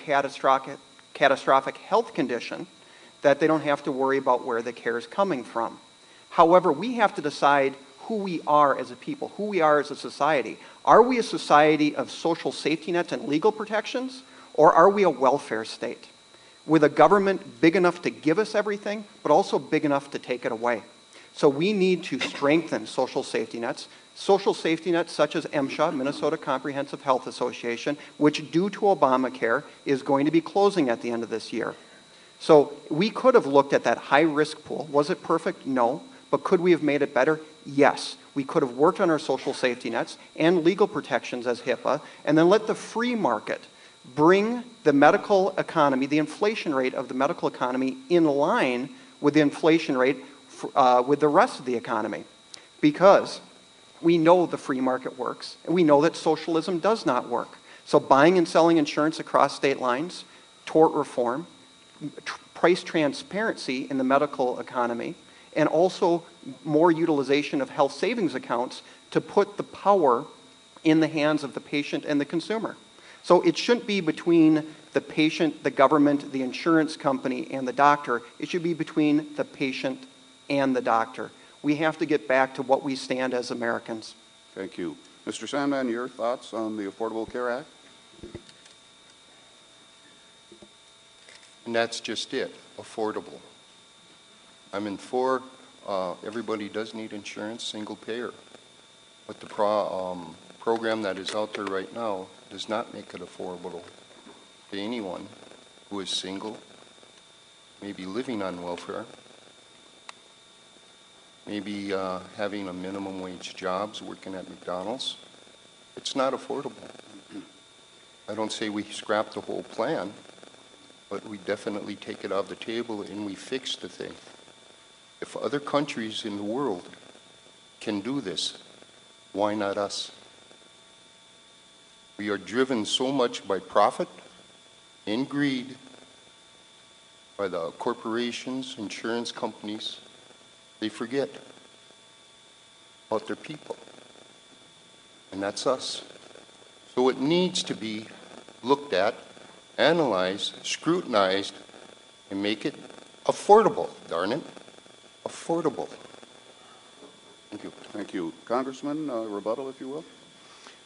catastrophic health condition, that they don't have to worry about where the care is coming from. However, we have to decide who we are as a people, who we are as a society. Are we a society of social safety nets and legal protections, or are we a welfare state with a government big enough to give us everything, but also big enough to take it away? So we need to strengthen social safety nets such as MSHA, Minnesota Comprehensive Health Association, which due to Obamacare is going to be closing at the end of this year. So we could have looked at that high-risk pool. Was it perfect? No. But could we have made it better? Yes. We could have worked on our social safety nets and legal protections as HIPAA, and then let the free market bring the medical economy, the inflation rate of the medical economy, in line with the inflation rate with the rest of the economy. Because we know the free market works, and we know that socialism does not work. So buying and selling insurance across state lines, tort reform, price transparency in the medical economy, and also more utilization of health savings accounts to put the power in the hands of the patient and the consumer. So it shouldn't be between the patient, the government, the insurance company, and the doctor. It should be between the patient and the doctor. We have to get back to what we stand as Americans. Thank you. Mr. Sandman, your thoughts on the Affordable Care Act? And that's just it, affordable. I'm in for everybody does need insurance, single payer. But the program that is out there right now does not make it affordable to anyone who is single, maybe living on welfare, maybe having a minimum wage jobs, working at McDonald's. It's not affordable. I don't say we scrap the whole plan, but we definitely take it off the table and we fix the thing. If other countries in the world can do this, why not us? We are driven so much by profit and greed by the corporations, insurance companies, they forget about their people. And that's us. So it needs to be looked at, analyzed, scrutinized, and make it affordable, darn it. Affordable. Thank you. Thank you. Congressman, rebuttal, if you will.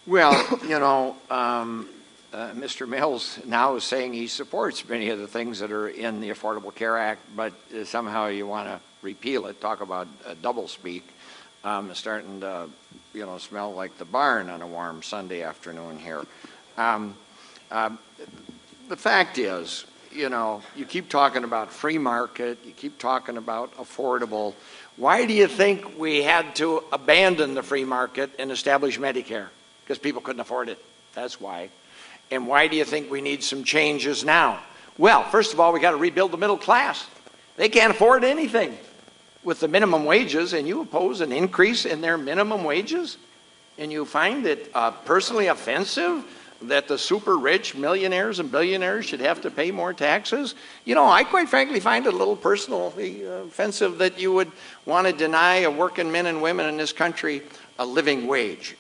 Well, you know, Mr. Mills now is saying he supports many of the things that are in the Affordable Care Act, but somehow you want to repeal it. Talk about double speak. It's starting to, you know, smell like the barn on a warm Sunday afternoon here. The fact is, you know, you keep talking about free market, you keep talking about affordable. Why do you think we had to abandon the free market and establish Medicare? Because people couldn't afford it. That's why. And why do you think we need some changes now? Well, first of all, we got to rebuild the middle class. They can't afford anything with the minimum wages, and you oppose an increase in their minimum wages? And you find it personally offensive that the super rich millionaires and billionaires should have to pay more taxes? You know, I quite frankly find it a little personally offensive that you would want to deny a working men and women in this country a living wage.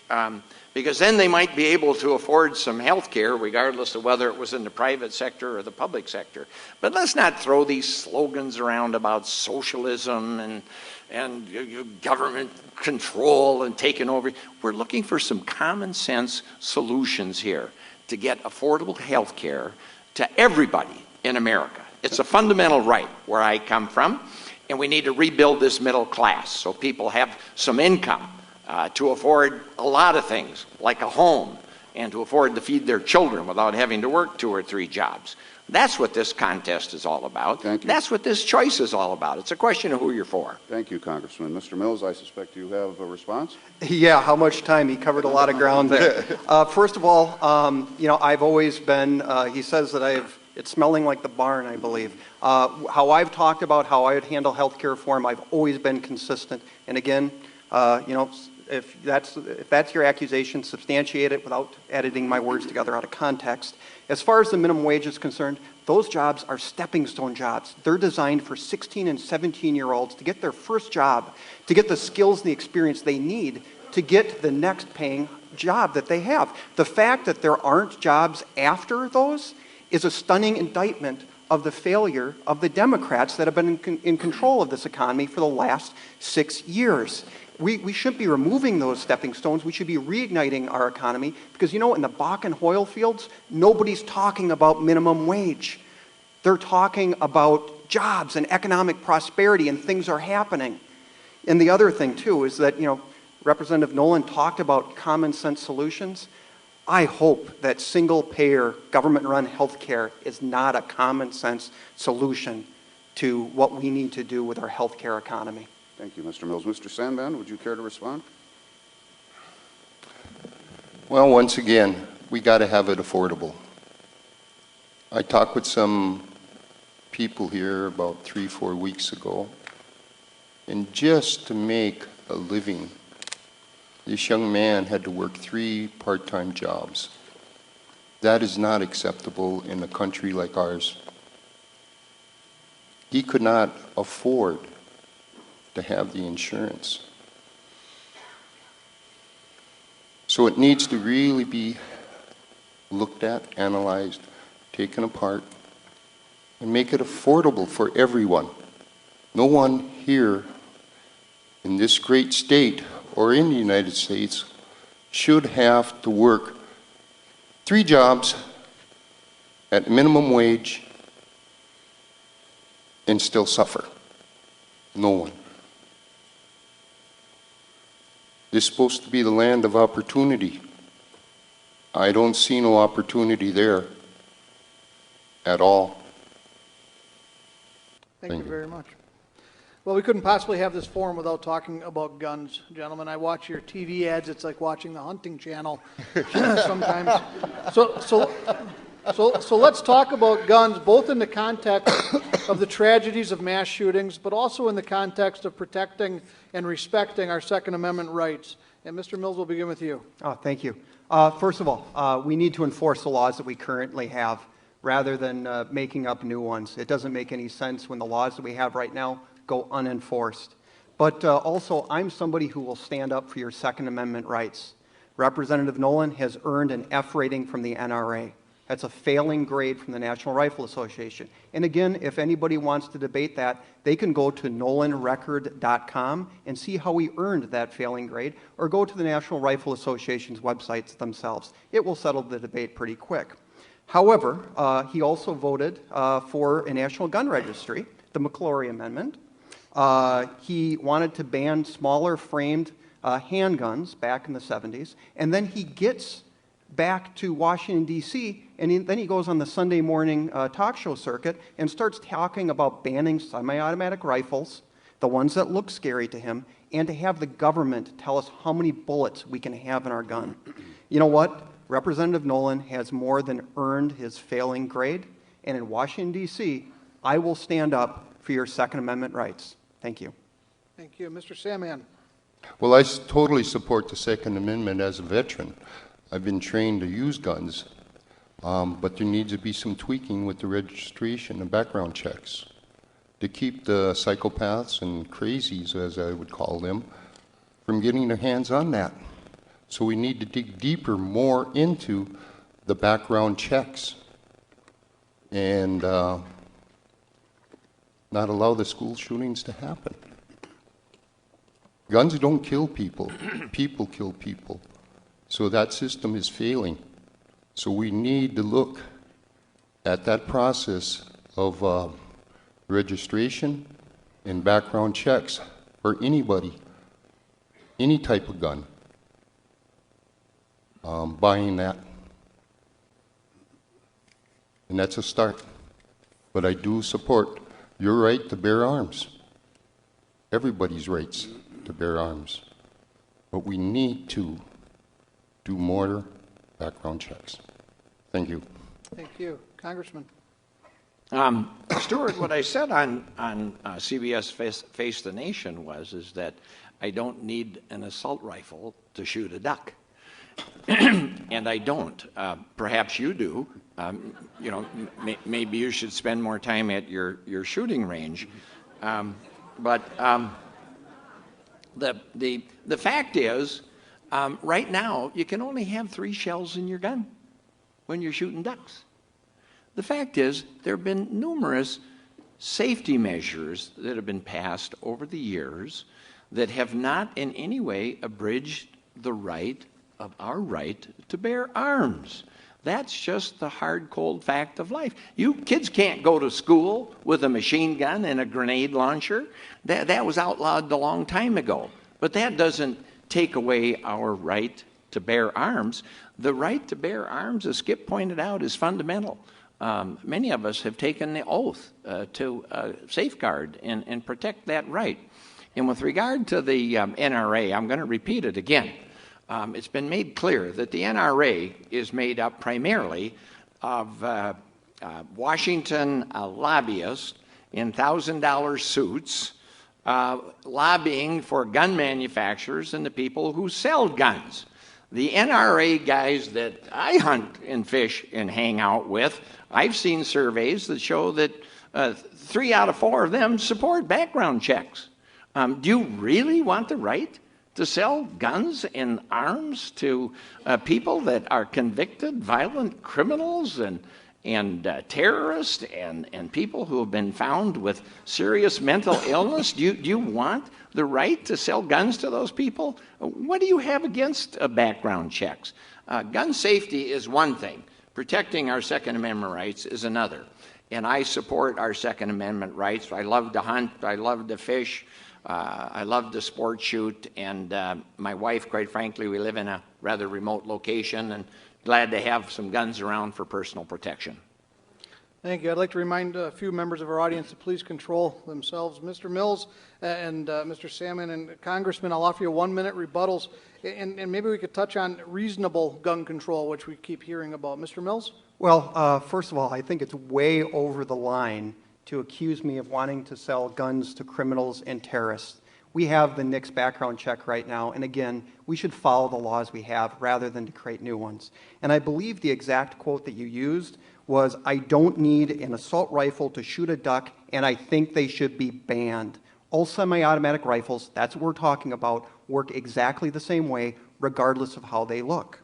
Because then they might be able to afford some health care regardless of whether it was in the private sector or the public sector. But let's not throw these slogans around about socialism and government control and taking over. We're looking for some common sense solutions here to get affordable health care to everybody in America. It's a fundamental right where I come from. and we need to rebuild this middle class so people have some income to afford a lot of things, like a home, and to afford to feed their children without having to work 2 or 3 jobs. That's what this contest is all about. Thank you. That's what this choice is all about. It's a question of who you're for. Thank you, Congressman. Mr. Mills, I suspect you have a response? Yeah, how much time? He covered a lot of ground there. First of all, I've always been, he says that it's smelling like the barn, I believe. How I've talked about how I would handle health care reform, I've always been consistent. And again, if that's your accusation, substantiate it without editing my words together out of context. As far as the minimum wage is concerned, those jobs are stepping stone jobs. They're designed for 16 and 17-year-olds to get their first job, to get the skills and the experience they need to get the next paying job that they have. The fact that there aren't jobs after those is a stunning indictment of the failure of the Democrats that have been in control of this economy for the last 6 years. We shouldn't be removing those stepping stones. We should be reigniting our economy because, in the Bakken oil fields, nobody's talking about minimum wage. They're talking about jobs and economic prosperity, and things are happening. And the other thing, too, is that, Representative Nolan talked about common sense solutions. I hope that single-payer, government-run health care is not a common sense solution to what we need to do with our health care economy. Thank you, Mr. Mills. Mr. Sandman, would you care to respond? Well, once again, we got to have it affordable. I talked with some people here about 3-4 weeks ago, and just to make a living, this young man had to work 3 part-time jobs. That is not acceptable in a country like ours. He could not afford to have the insurance. So it needs to really be looked at, analyzed, taken apart, and make it affordable for everyone. No one here in this great state or in the United States should have to work 3 jobs at minimum wage and still suffer. No one. This is supposed to be the land of opportunity. I don't see no opportunity there at all. Thank you very much. Well, we couldn't possibly have this forum without talking about guns, gentlemen. I watch your TV ads. It's like watching the hunting channel sometimes. So let's talk about guns, both in the context of the tragedies of mass shootings, but also in the context of protecting and respecting our Second Amendment rights. And Mr. Mills, we'll begin with you. Oh, thank you. First of all, we need to enforce the laws that we currently have rather than making up new ones. It doesn't make any sense when the laws that we have right now go unenforced. But also, I'm somebody who will stand up for your Second Amendment rights. Representative Nolan has earned an F rating from the NRA. That's a failing grade from the National Rifle Association. And again, if anybody wants to debate that, they can go to nolanrecord.com and see how he earned that failing grade, or go to the National Rifle Association's websites themselves. It will settle the debate pretty quick. However, he also voted for a national gun registry, the McClory Amendment. He wanted to ban smaller framed handguns back in the 70s, and then he gets back to Washington, D.C., and then he goes on the Sunday morning talk show circuit and starts talking about banning semi-automatic rifles, the ones that look scary to him, and to have the government tell us how many bullets we can have in our gun. You know what? Representative Nolan has more than earned his failing grade, and in Washington, D.C., I will stand up for your Second Amendment rights. Thank you. Thank you. Mr. Sandman. Well, I totally support the Second Amendment as a veteran. I've been trained to use guns, but there needs to be some tweaking with the registration and background checks to keep the psychopaths and crazies, as I would call them, from getting their hands on that. So we need to dig deeper, more into the background checks and not allow the school shootings to happen. Guns don't kill people. People kill people. So that system is failing. So we need to look at that process of registration and background checks for anybody, any type of gun, buying that. And that's a start. But I do support your right to bear arms. Everybody's rights to bear arms. But we need to do more background checks. Thank you. Thank you. Congressman. Stuart, what I said on CBS Face the Nation is that I don't need an assault rifle to shoot a duck. And I don't. Perhaps you do. You know, maybe you should spend more time at your shooting range. But the fact is, right now, you can only have 3 shells in your gun when you're shooting ducks. The fact is, there have been numerous safety measures that have been passed over the years that have not in any way abridged the right of our right to bear arms. That's just the hard, cold fact of life. You kids can't go to school with a machine gun and a grenade launcher. That was outlawed a long time ago. But that doesn't take away our right to bear arms. The right to bear arms, as Skip pointed out, is fundamental. Many of us have taken the oath to safeguard and protect that right. And with regard to the NRA, I'm going to repeat it again. It's been made clear that the NRA is made up primarily of Washington lobbyists in $1,000 suits lobbying for gun manufacturers and the people who sell guns. The NRA guys that I hunt and fish and hang out with, I've seen surveys that show that 3 out of 4 of them support background checks. Do you really want the right to sell guns and arms to people that are convicted violent criminals and terrorists and people who have been found with serious mental illness? Do you want the right to sell guns to those people? What do you have against background checks? Gun safety is one thing. Protecting our Second Amendment rights is another. And I support our Second Amendment rights. I love to hunt. I love to fish. I love to sport shoot. And my wife, quite frankly, we live in a rather remote location and glad to have some guns around for personal protection. Thank you. I'd like to remind a few members of our audience to please control themselves. Mr. Mills and Mr. Sandman and Congressman, I'll offer you 1-minute rebuttals, and maybe we could touch on reasonable gun control, which we keep hearing about. Mr. Mills? Well, first of all, I think it's way over the line to accuse me of wanting to sell guns to criminals and terrorists. We have the NICS background check right now, and again, we should follow the laws we have rather than to create new ones. And I believe the exact quote that you used was, "I don't need an assault rifle to shoot a duck, and I think they should be banned." All semi-automatic rifles, that's what we're talking about, work exactly the same way, regardless of how they look.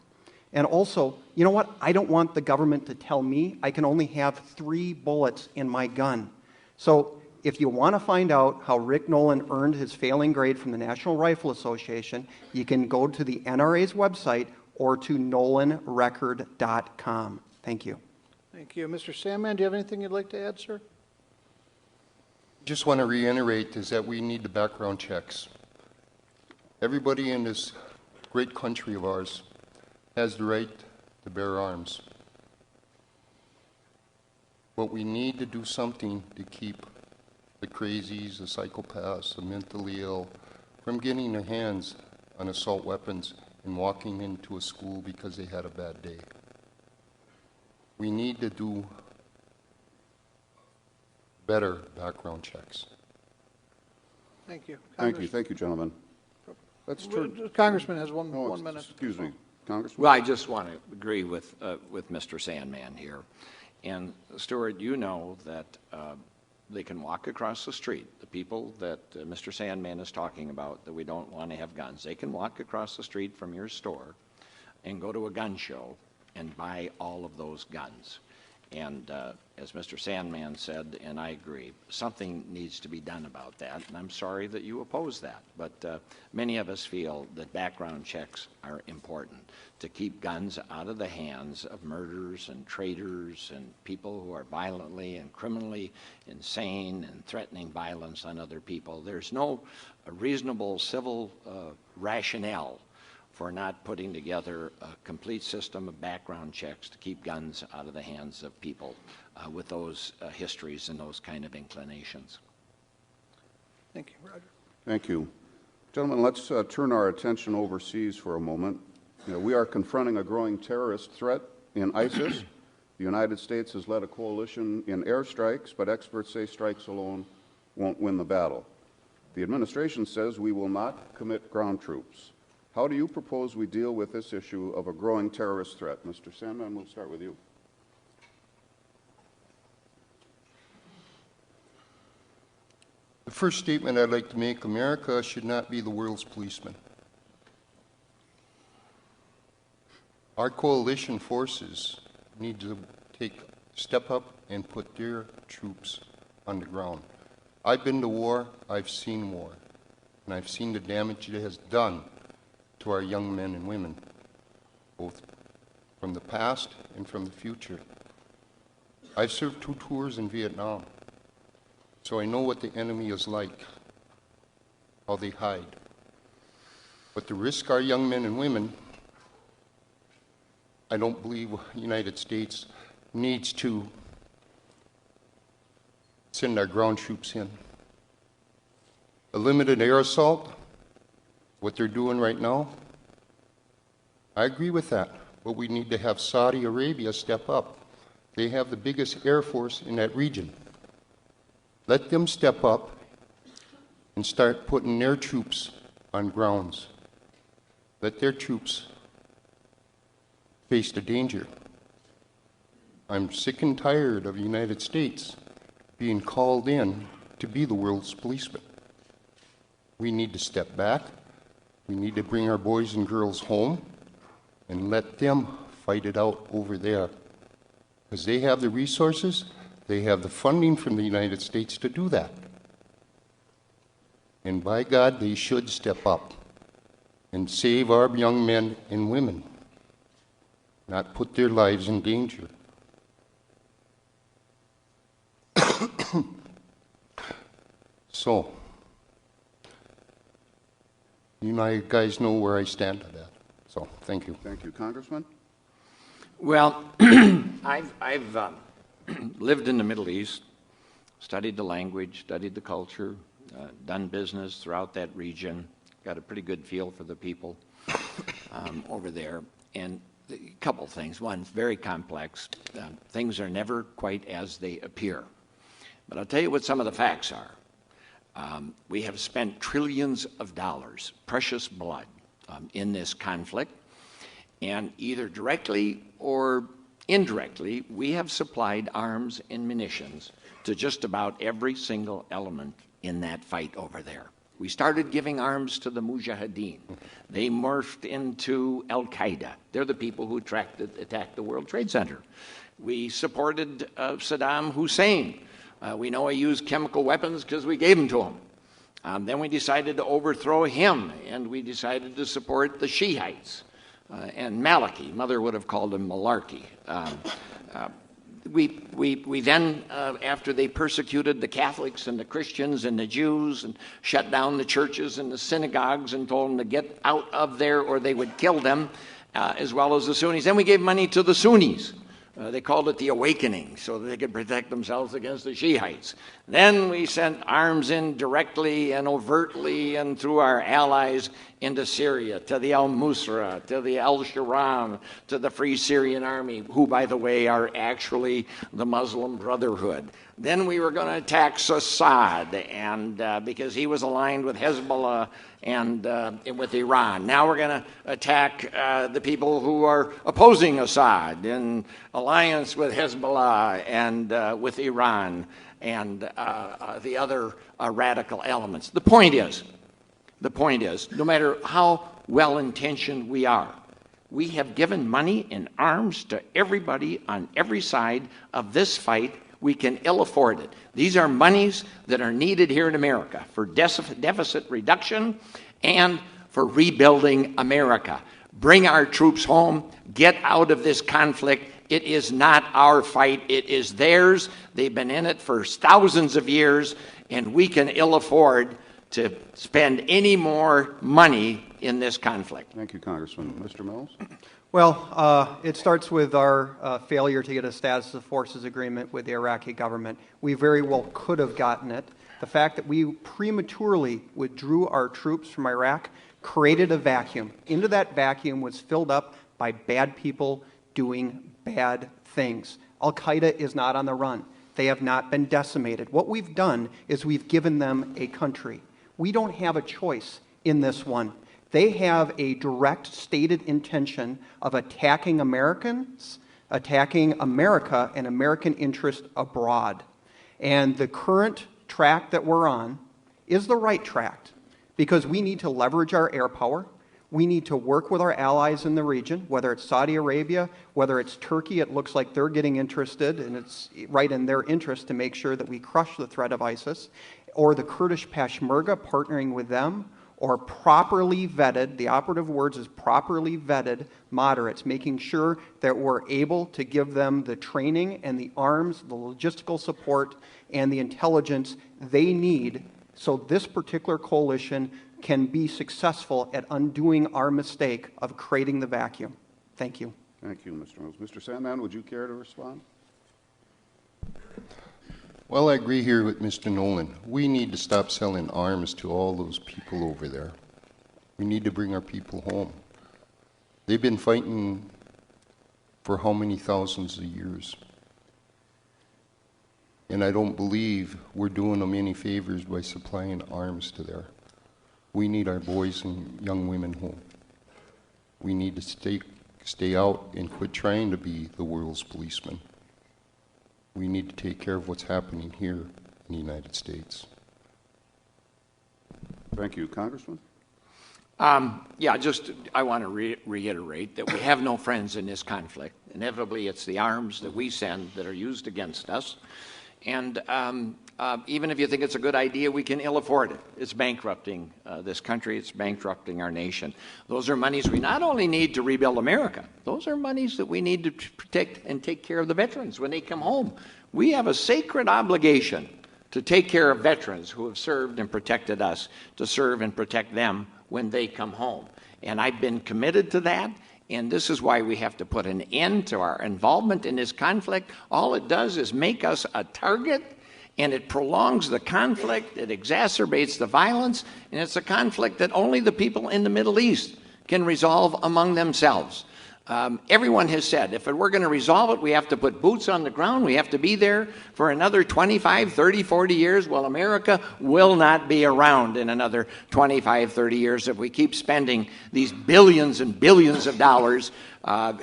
And also, you know what? I don't want the government to tell me I can only have 3 bullets in my gun. So if you want to find out how Rick Nolan earned his failing grade from the National Rifle Association, you can go to the NRA's website or to nolanrecord.com. Thank you. Thank you. Mr. Sandman, do you have anything you'd like to add, sir? Just want to reiterate is that we need the background checks. Everybody in this great country of ours has the right to bear arms. But we need to do something to keep the crazies, the psychopaths, the mentally ill from getting their hands on assault weapons and walking into a school because they had a bad day. We need to do better background checks. Thank you. Thank you, gentlemen. That's true. Congressman has one Oh, minute. excuse me, Congressman. Well, I just want to agree with Mr. Sandman here. And Stuart, you know that they can walk across the street. The people that Mr. Sandman is talking about that we don't want to have guns, they can walk across the street from your store and go to a gun show and buy all of those guns. And as Mr. Sandman said, and I agree, something needs to be done about that. And I'm sorry that you oppose that. But many of us feel that background checks are important to keep guns out of the hands of murderers and traitors and people who are violently and criminally insane and threatening violence on other people. There's no reasonable civil rationale for not putting together a complete system of background checks to keep guns out of the hands of people with those histories and those kind of inclinations. Thank you, Roger. Thank you. Gentlemen, let's turn our attention overseas for a moment. We are confronting a growing terrorist threat in ISIS. The United States has led a coalition in airstrikes, but experts say strikes alone won't win the battle. The administration says we will not commit ground troops. How do you propose we deal with this issue of a growing terrorist threat? Mr. Sandman, we'll start with you. The first statement I'd like to make, America should not be the world's policeman. Our coalition forces need to step up and put their troops on the ground. I've been to war, I've seen war, and I've seen the damage it has done to our young men and women, both from the past and from the future. I've served 2 tours in Vietnam, so I know what the enemy is like, how they hide. But to risk our young men and women, I don't believe the United States needs to send our ground troops in. A limited air assault, what they're doing right now, I agree with that, but we need to have Saudi Arabia step up. They have the biggest air force in that region. Let them step up and start putting their troops on grounds. Let their troops face the danger. I'm sick and tired of the United States being called in to be the world's policeman. We need to step back. We need to bring our boys and girls home and let them fight it out over there. Because they have the resources, they have the funding from the United States to do that. And by God, they should step up and save our young men and women, not put their lives in danger. So, you guys know where I stand on that. So, thank you. Thank you. Congressman? Well, I've lived in the Middle East, studied the language, studied the culture, done business throughout that region, got a pretty good feel for the people over there. And a couple things. One, very complex. Things are never quite as they appear. But I'll tell you what some of the facts are. We have spent trillions of dollars, precious blood, in this conflict. And either directly or indirectly, we have supplied arms and munitions to just about every single element in that fight over there. We started giving arms to the Mujahideen. They morphed into Al-Qaeda. They're the people who attacked the World Trade Center. We supported Saddam Hussein. We know he used chemical weapons because we gave them to him. Then we decided to overthrow him, and we decided to support the Shiites and Maliki. Mother would have called him Malarkey. We then, after they persecuted the Catholics and the Christians and the Jews and shut down the churches and the synagogues and told them to get out of there or they would kill them, as well as the Sunnis. Then we gave money to the Sunnis. They called it the Awakening, so that they could protect themselves against the Shiites. Then we sent arms in directly and overtly and through our allies into Syria, to the al-Nusra, to the al-Sharam, to the Free Syrian Army, who, by the way, are actually the Muslim Brotherhood. Then we were going to attack Assad, and because he was aligned with Hezbollah and with Iran. Now we're going to attack the people who are opposing Assad in alliance with Hezbollah and with Iran and the other radical elements. The point is, no matter how well-intentioned we are, We have given money and arms to everybody on every side of this fight. We can ill afford it. These are monies that are needed here in America for deficit reduction and for rebuilding America. Bring our troops home. Get out of this conflict. It is not our fight. It is theirs. They've been in it for thousands of years, and we can ill afford to spend any more money in this conflict. Thank you, Congressman. Mr. Mills? Well, it starts with our failure to get a status of forces agreement with the Iraqi government. We very well could have gotten it. The fact that we prematurely withdrew our troops from Iraq created a vacuum. Into that vacuum was filled up by bad people doing bad things. Al-Qaeda is not on the run. They have not been decimated. What we've done is we've given them a country. We don't have a choice in this one. They have a direct stated intention of attacking Americans, attacking America and American interest abroad. And the current track that we're on is the right track because we need to leverage our air power. We need to work with our allies in the region, whether it's Saudi Arabia, whether it's Turkey. It looks like they're getting interested, and it's right in their interest to make sure that we crush the threat of ISIS, or the Kurdish Peshmerga, partnering with them, or properly vetted, the operative words is properly vetted moderates, making sure that we're able to give them the training and the arms, the logistical support, and the intelligence they need so this particular coalition can be successful at undoing our mistake of creating the vacuum. Thank you. Thank you, Mr. Mills. Mr. Sandman, would you care to respond? Well, I agree here with Mr. Nolan. We need to stop selling arms to all those people over there. We need to bring our people home. They've been fighting for how many thousands of years? And I don't believe we're doing them any favors by supplying arms to there. We need our boys and young women home. We need to stay out and quit trying to be the world's policeman. We need to take care of what's happening here in the United States. Thank you, Congressman. I want to reiterate that we have no friends in this conflict. Inevitably, it's the arms that we send that are used against us. And even if you think it's a good idea, we can ill afford it. It's bankrupting this country. It's bankrupting our nation. Those are monies we not only need to rebuild America, those are monies that we need to protect and take care of the veterans when they come home. We have a sacred obligation to take care of veterans who have served and protected us, to serve and protect them when they come home. And I've been committed to that. And this is why we have to put an end to our involvement in this conflict. All it does is make us a target, and it prolongs the conflict, it exacerbates the violence, and it's a conflict that only the people in the Middle East can resolve among themselves. Everyone has said, if we're going to resolve it, we have to put boots on the ground. We have to be there for another 25, 30, 40 years. Well, America will not be around in another 25, 30 years if we keep spending these billions and billions of dollars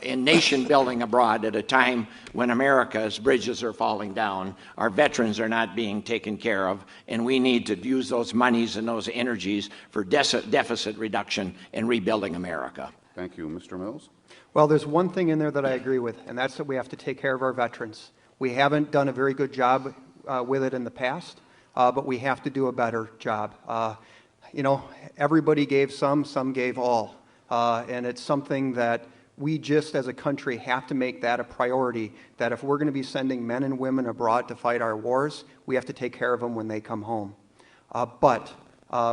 in nation building abroad at a time when America's bridges are falling down, our veterans are not being taken care of, and we need to use those monies and those energies for deficit reduction and rebuilding America. Thank you. Mr. Mills? Well, there's one thing in there that I agree with, and that's that we have to take care of our veterans. We haven't done a very good job with it in the past, but we have to do a better job. Everybody gave some gave all. And it's something that we just as a country have to make that a priority, that if we're going to be sending men and women abroad to fight our wars, we have to take care of them when they come home. But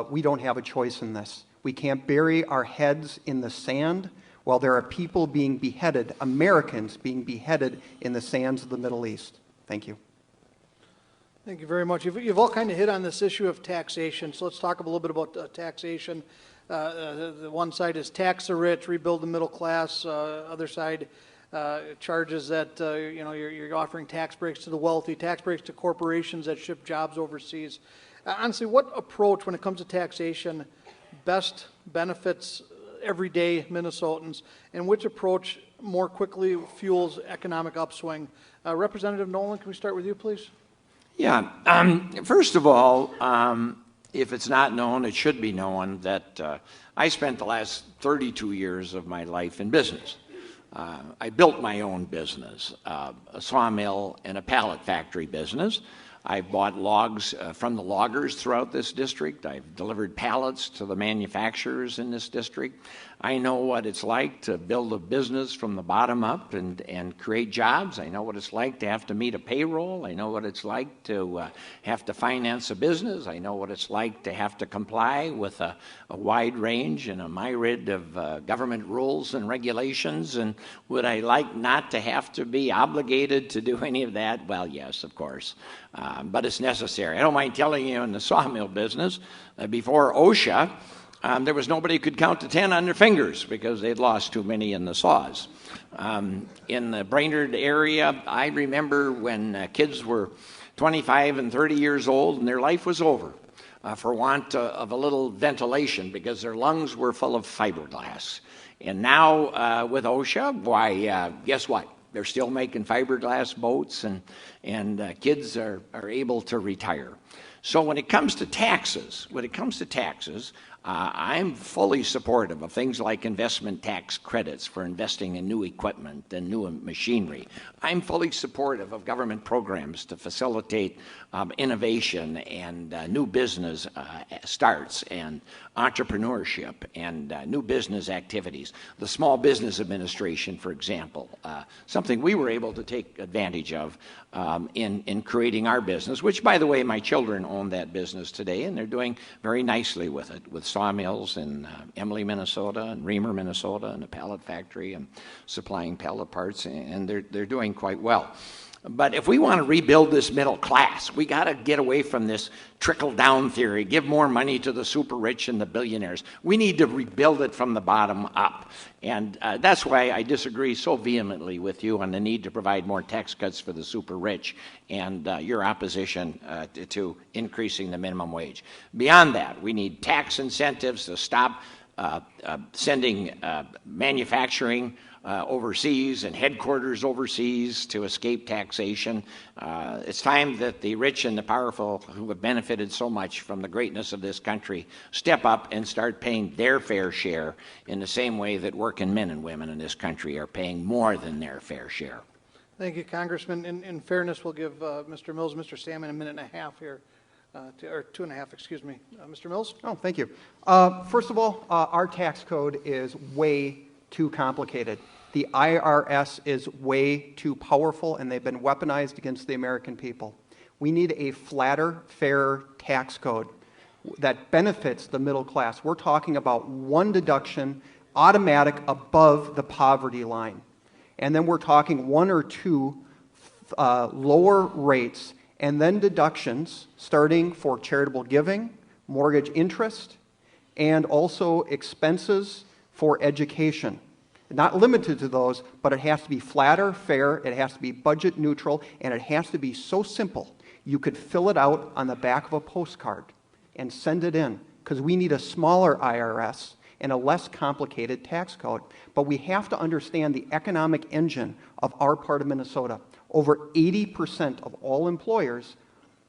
we don't have a choice in this. We can't bury our heads in the sand while there are people being beheaded, Americans being beheaded in the sands of the Middle East. Thank you. Thank you very much. You've all kind of hit on this issue of taxation, so let's talk a little bit about taxation. The one side is tax the rich, rebuild the middle class. Other side charges that you're offering tax breaks to the wealthy, tax breaks to corporations that ship jobs overseas. Honestly, what approach when it comes to taxation best benefits everyday Minnesotans, and which approach more quickly fuels economic upswing? Representative Nolan, can we start with you, please? Yeah. First of all, if it's not known, it should be known that I spent the last 32 years of my life in business. I built my own business, a sawmill and a pallet factory business. I bought logs from the loggers throughout this district. I've delivered pallets to the manufacturers in this district. I know what it's like to build a business from the bottom up and create jobs. I know what it's like to have to meet a payroll. I know what it's like to have to finance a business. I know what it's like to have to comply with a wide range and a myriad of government rules and regulations. And would I like not to have to be obligated to do any of that? Well, yes, of course. But it's necessary. I don't mind telling you, in the sawmill business, before OSHA, there was nobody who could count to 10 on their fingers because they'd lost too many in the saws. In the Brainerd area, I remember when kids were 25 and 30 years old and their life was over for want of a little ventilation because their lungs were full of fiberglass. And now with OSHA, why, guess what? They're still making fiberglass boats, and kids are able to retire. So when it comes to taxes, I'm fully supportive of things like investment tax credits for investing in new equipment and new machinery. I'm fully supportive of government programs to facilitate innovation and new business starts and entrepreneurship and new business activities. The Small Business Administration, for example, something we were able to take advantage of in creating our business, which, by the way, my children own that business today, and they're doing very nicely with it, with sawmills in Emily, Minnesota, and Reamer, Minnesota, and a pallet factory, and supplying pallet parts, and they're doing quite well. But if we want to rebuild this middle class, we got to get away from this trickle-down theory, give more money to the super rich and the billionaires. We need to rebuild it from the bottom up. And that's why I disagree so vehemently with you on the need to provide more tax cuts for the super rich and your opposition to increasing the minimum wage. Beyond that, we need tax incentives to stop sending manufacturing overseas and headquarters overseas to escape taxation. It's time that the rich and the powerful who have benefited so much from the greatness of this country step up and start paying their fair share in the same way that working men and women in this country are paying more than their fair share. Thank you, Congressman. In fairness, we'll give Mr. Mills, Mr. Sandman a minute and a half here, or 2.5, excuse me. Mr. Mills? Oh, thank you. First of all, our tax code is way too complicated. The IRS is way too powerful, and they've been weaponized against the American people. We need a flatter, fairer tax code that benefits the middle class. We're talking about one deduction, automatic above the poverty line. And then we're talking one or two lower rates, and then deductions starting for charitable giving, mortgage interest, and also expenses for education. Not limited to those, but it has to be flatter, fair, it has to be budget neutral, and it has to be so simple you could fill it out on the back of a postcard and send it in, because we need a smaller IRS and a less complicated tax code. But we have to understand the economic engine of our part of Minnesota. Over 80% of all employers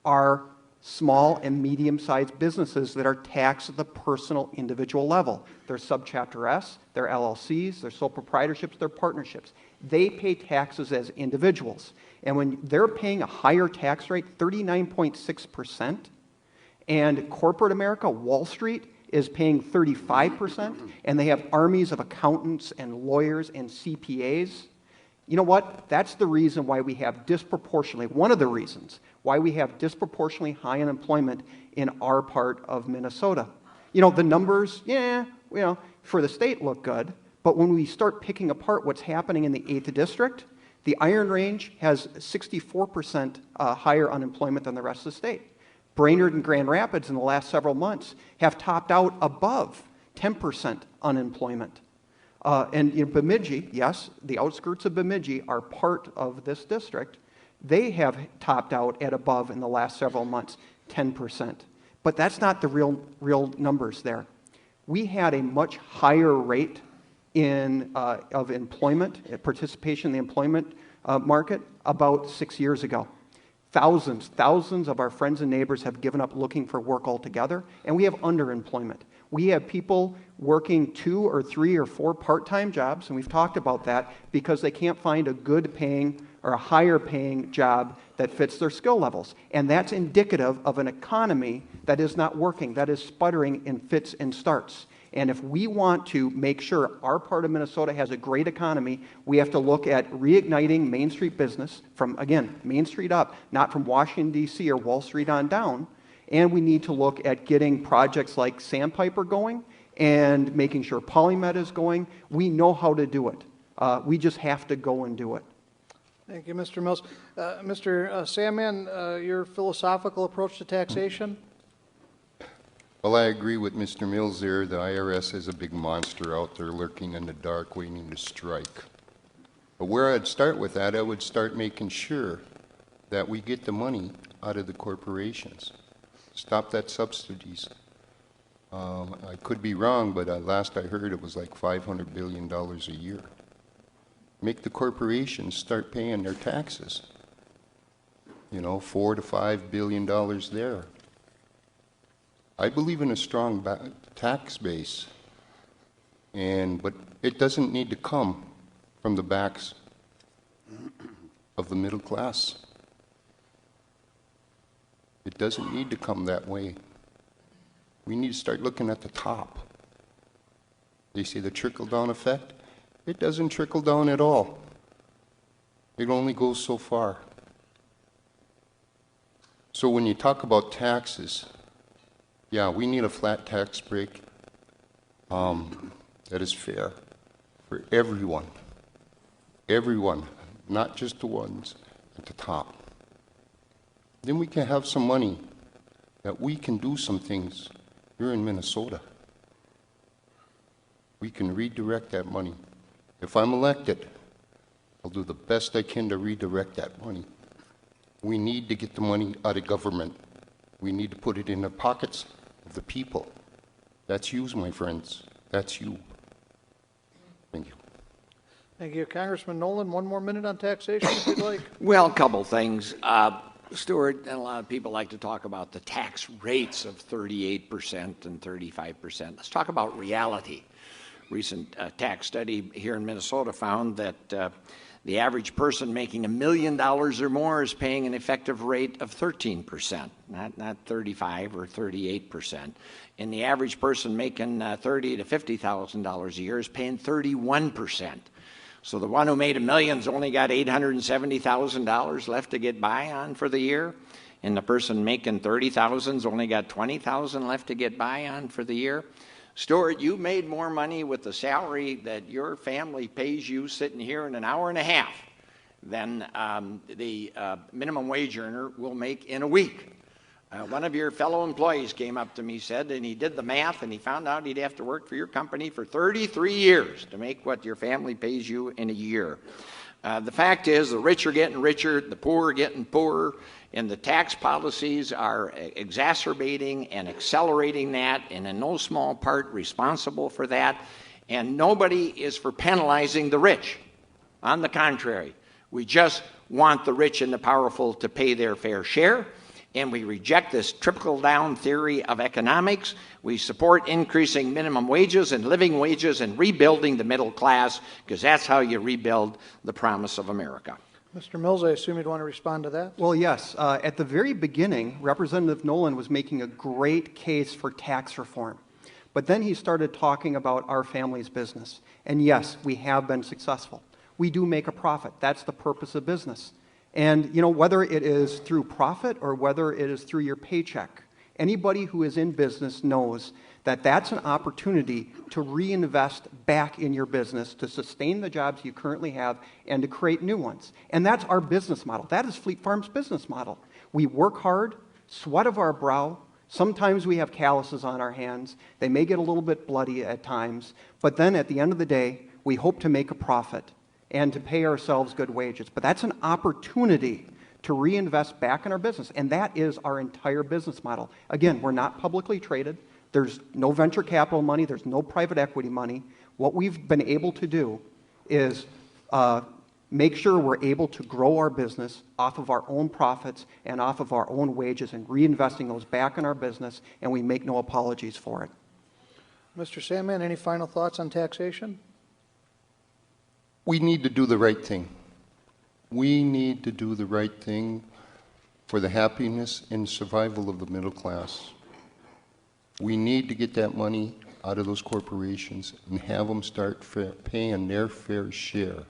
are small and medium-sized businesses that are taxed at the personal individual level. They're subchapter S, they're LLCs, they're sole proprietorships, they're partnerships. They pay taxes as individuals. And when they're paying a higher tax rate, 39.6%, and corporate America, Wall Street, is paying 35%, and they have armies of accountants and lawyers and CPAs, you know what? That's the reason why we have disproportionately, one of the reasons why we have disproportionately high unemployment in our part of Minnesota. You know, the numbers, for the state look good, but when we start picking apart what's happening in the 8th District, the Iron Range has 64% higher unemployment than the rest of the state. Brainerd and Grand Rapids in the last several months have topped out above 10% unemployment. And in Bemidji, yes, the outskirts of Bemidji are part of this district. They have topped out at above in the last several months, 10%. But that's not the real numbers there. We had a much higher rate of employment, participation in the employment market about 6 years ago. Thousands of our friends and neighbors have given up looking for work altogether, and we have underemployment. We have people working 2 or 3 or 4 part-time jobs, and we've talked about that, because they can't find a good paying or a higher paying job that fits their skill levels. And that's indicative of an economy that is not working, that is sputtering in fits and starts. And if we want to make sure our part of Minnesota has a great economy, we have to look at reigniting Main Street business from, again, Main Street up, not from Washington, D.C. or Wall Street on down. And we need to look at getting projects like Sandpiper going and making sure PolyMed is going. We know how to do it. We just have to go and do it. Thank you, Mr. Mills. Mr. Sandman, your philosophical approach to taxation? Well, I agree with Mr. Mills there. The IRS is a big monster out there lurking in the dark, waiting to strike. But where I'd start with that, I would start making sure that we get the money out of the corporations. Stop that subsidies. I could be wrong, but last I heard it was like $500 billion a year. Make the corporations start paying their taxes. You know, $4 to $5 billion there. I believe in a strong tax base, but it doesn't need to come from the backs of the middle class. It doesn't need to come that way. We need to start looking at the top. They say the trickle-down effect. It doesn't trickle down at all. It only goes so far. So when you talk about taxes, yeah, we need a flat tax break that is fair for everyone. Everyone, not just the ones at the top. Then we can have some money that we can do some things here in Minnesota. We can redirect that money. If I'm elected, I'll do the best I can to redirect that money. We need to get the money out of government. We need to put it in the pockets of the people. That's you, my friends. That's you. Thank you. Thank you. Congressman Nolan, 1 more minute on taxation, if you'd like. Well, a couple things. Stuart, and a lot of people like to talk about the tax rates of 38% and 35%. Let's talk about reality. Recent tax study here in Minnesota found that the average person making $1 million or more is paying an effective rate of 13%, not 35 or 38%. And the average person making $30,000 to $50,000 a year is paying 31%. So the one who made $1 million's only got $870,000 left to get by on for the year, and the person making $30,000's only got $20,000 left to get by on for the year. Stuart, you made more money with the salary that your family pays you sitting here in an hour and a half than the minimum wage earner will make in a week. One of your fellow employees came up to me, said, and he did the math, and he found out he'd have to work for your company for 33 years to make what your family pays you in a year. The fact is, the rich are getting richer, the poor are getting poorer, and the tax policies are exacerbating and accelerating that, and in no small part responsible for that. And nobody is for penalizing the rich. On the contrary, we just want the rich and the powerful to pay their fair share. And we reject this trickle-down theory of economics. We support increasing minimum wages and living wages and rebuilding the middle class, because that's how you rebuild the promise of America. Mr. Mills, I assume you'd want to respond to that? Well, yes. At the very beginning, Representative Nolan was making a great case for tax reform. But then he started talking about our family's business. And yes, we have been successful. We do make a profit. That's the purpose of business. And, you know, whether it is through profit or whether it is through your paycheck, anybody who is in business knows that that's an opportunity to reinvest back in your business, to sustain the jobs you currently have, and to create new ones. And that's our business model. That is Fleet Farm's business model. We work hard, sweat of our brow. Sometimes we have calluses on our hands. They may get a little bit bloody at times. But then at the end of the day, we hope to make a profit and to pay ourselves good wages. But that's an opportunity to reinvest back in our business, and that is our entire business model. Again, we're not publicly traded. There's no venture capital money. There's no private equity money. What we've been able to do is make sure we're able to grow our business off of our own profits and off of our own wages and reinvesting those back in our business, and we make no apologies for it. Mr. Sandman, any final thoughts on taxation? We need to do the right thing. We need to do the right thing for the happiness and survival of the middle class. We need to get that money out of those corporations and have them start paying their fair share.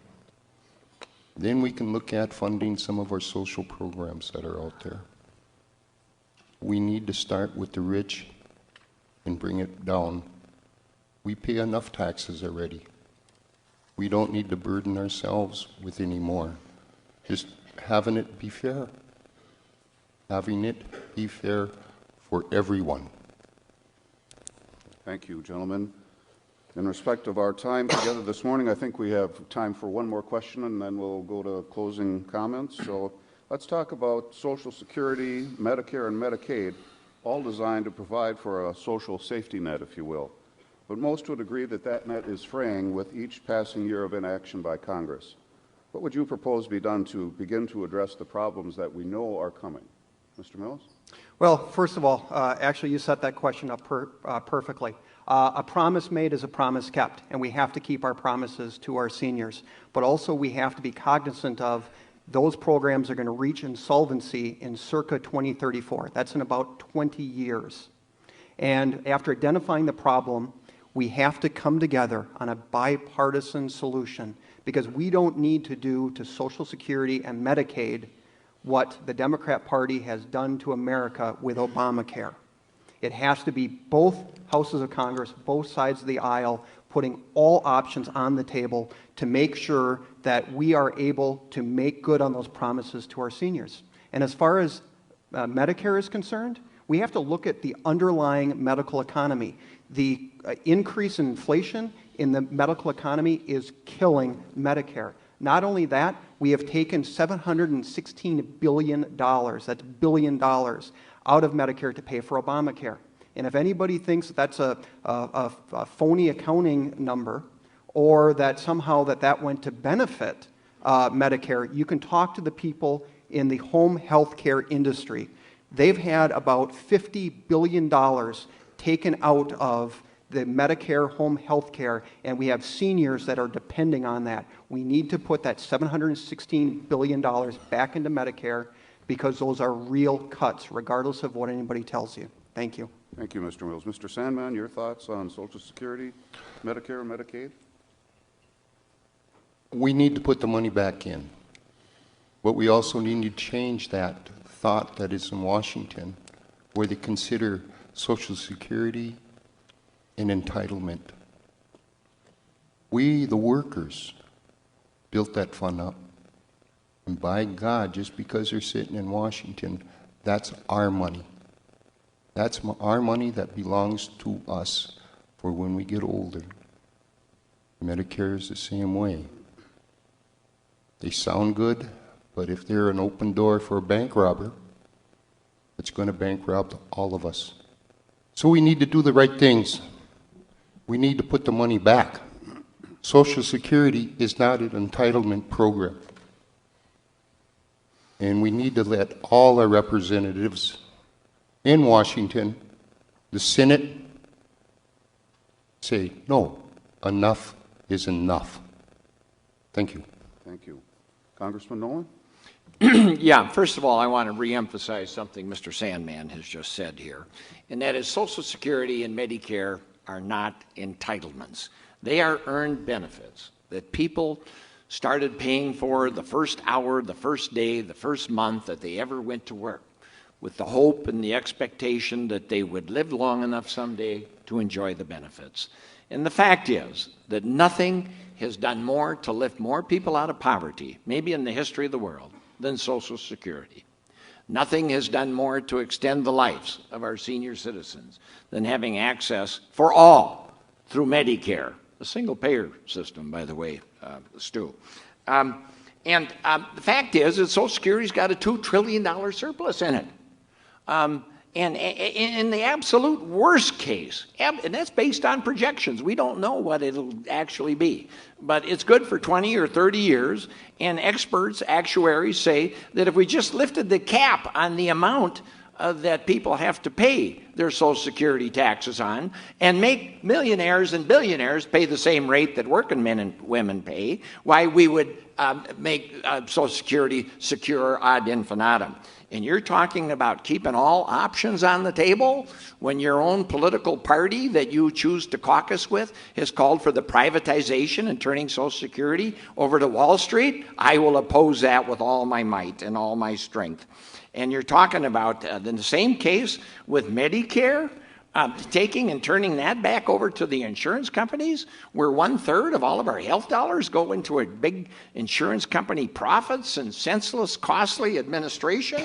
Then we can look at funding some of our social programs that are out there. We need to start with the rich and bring it down. We pay enough taxes already. We don't need to burden ourselves with any more. Just having it be fair. Having it be fair for everyone. Thank you, gentlemen. In respect of our time together this morning, I think we have time for one more question, and then we'll go to closing comments. So let's talk about Social Security, Medicare, and Medicaid, all designed to provide for a social safety net, if you will. But most would agree that that net is fraying with each passing year of inaction by Congress. What would you propose be done to begin to address the problems that we know are coming? Mr. Mills? Well, first of all, actually you set that question up perfectly. A promise made is a promise kept, and we have to keep our promises to our seniors. But also we have to be cognizant of those programs are going to reach insolvency in circa 2034. That's in about 20 years. And after identifying the problem, we have to come together on a bipartisan solution, because we don't need to do to Social Security and Medicaid what the Democrat Party has done to America with Obamacare. It has to be both houses of Congress, both sides of the aisle, putting all options on the table to make sure that we are able to make good on those promises to our seniors. And as far as Medicare is concerned, we have to look at the underlying medical economy. The increase in inflation in the medical economy is killing Medicare. Not only that, we have taken $716 billion, that's $1 billion, out of Medicare to pay for Obamacare. And if anybody thinks that's a phony accounting number, or that somehow that went to benefit Medicare, you can talk to the people in the home health care industry. They've had about $50 billion taken out of the Medicare home health care, and we have seniors that are depending on that. We need to put that $716 billion back into Medicare, because those are real cuts, regardless of what anybody tells you. Thank you. Thank you, Mr. Mills. Mr. Sandman, your thoughts on Social Security, Medicare, and Medicaid? We need to put the money back in. But we also need to change that thought that is in Washington, where they consider Social Security an entitlement. We, the workers, built that fund up. And by God, just because they're sitting in Washington, that's our money. That's our money that belongs to us for when we get older. Medicare is the same way. They sound good, but if they're an open door for a bank robber, it's going to bankrupt all of us. So we need to do the right things. We need to put the money back. Social Security is not an entitlement program. And we need to let all our representatives in Washington, the Senate, say, no, enough is enough. Thank you. Thank you. Congressman Nolan? Yeah, first of all, I want to reemphasize something Mr. Sandman has just said here, and that is Social Security and Medicare are not entitlements. They are earned benefits that people started paying for the first hour, the first day, the first month that they ever went to work, with the hope and the expectation that they would live long enough someday to enjoy the benefits. And the fact is that nothing has done more to lift more people out of poverty, maybe in the history of the world, than Social Security. Nothing has done more to extend the lives of our senior citizens than having access for all through Medicare, a single-payer system, by the way, Stu. The fact is that Social Security's got a $2 trillion surplus in it. And in the absolute worst case, and that's based on projections, we don't know what it'll actually be, but it's good for 20 or 30 years, and experts, actuaries say that if we just lifted the cap on the amount that people have to pay their Social Security taxes on and make millionaires and billionaires pay the same rate that working men and women pay, why we would make Social Security secure ad infinitum. And you're talking about keeping all options on the table when your own political party that you choose to caucus with has called for the privatization and turning Social Security over to Wall Street? I will oppose that with all my might and all my strength. And you're talking about, in the same case with Medicare, taking and turning that back over to the insurance companies, where 1/3 of all of our health dollars go into a big insurance company profits and senseless, costly administration.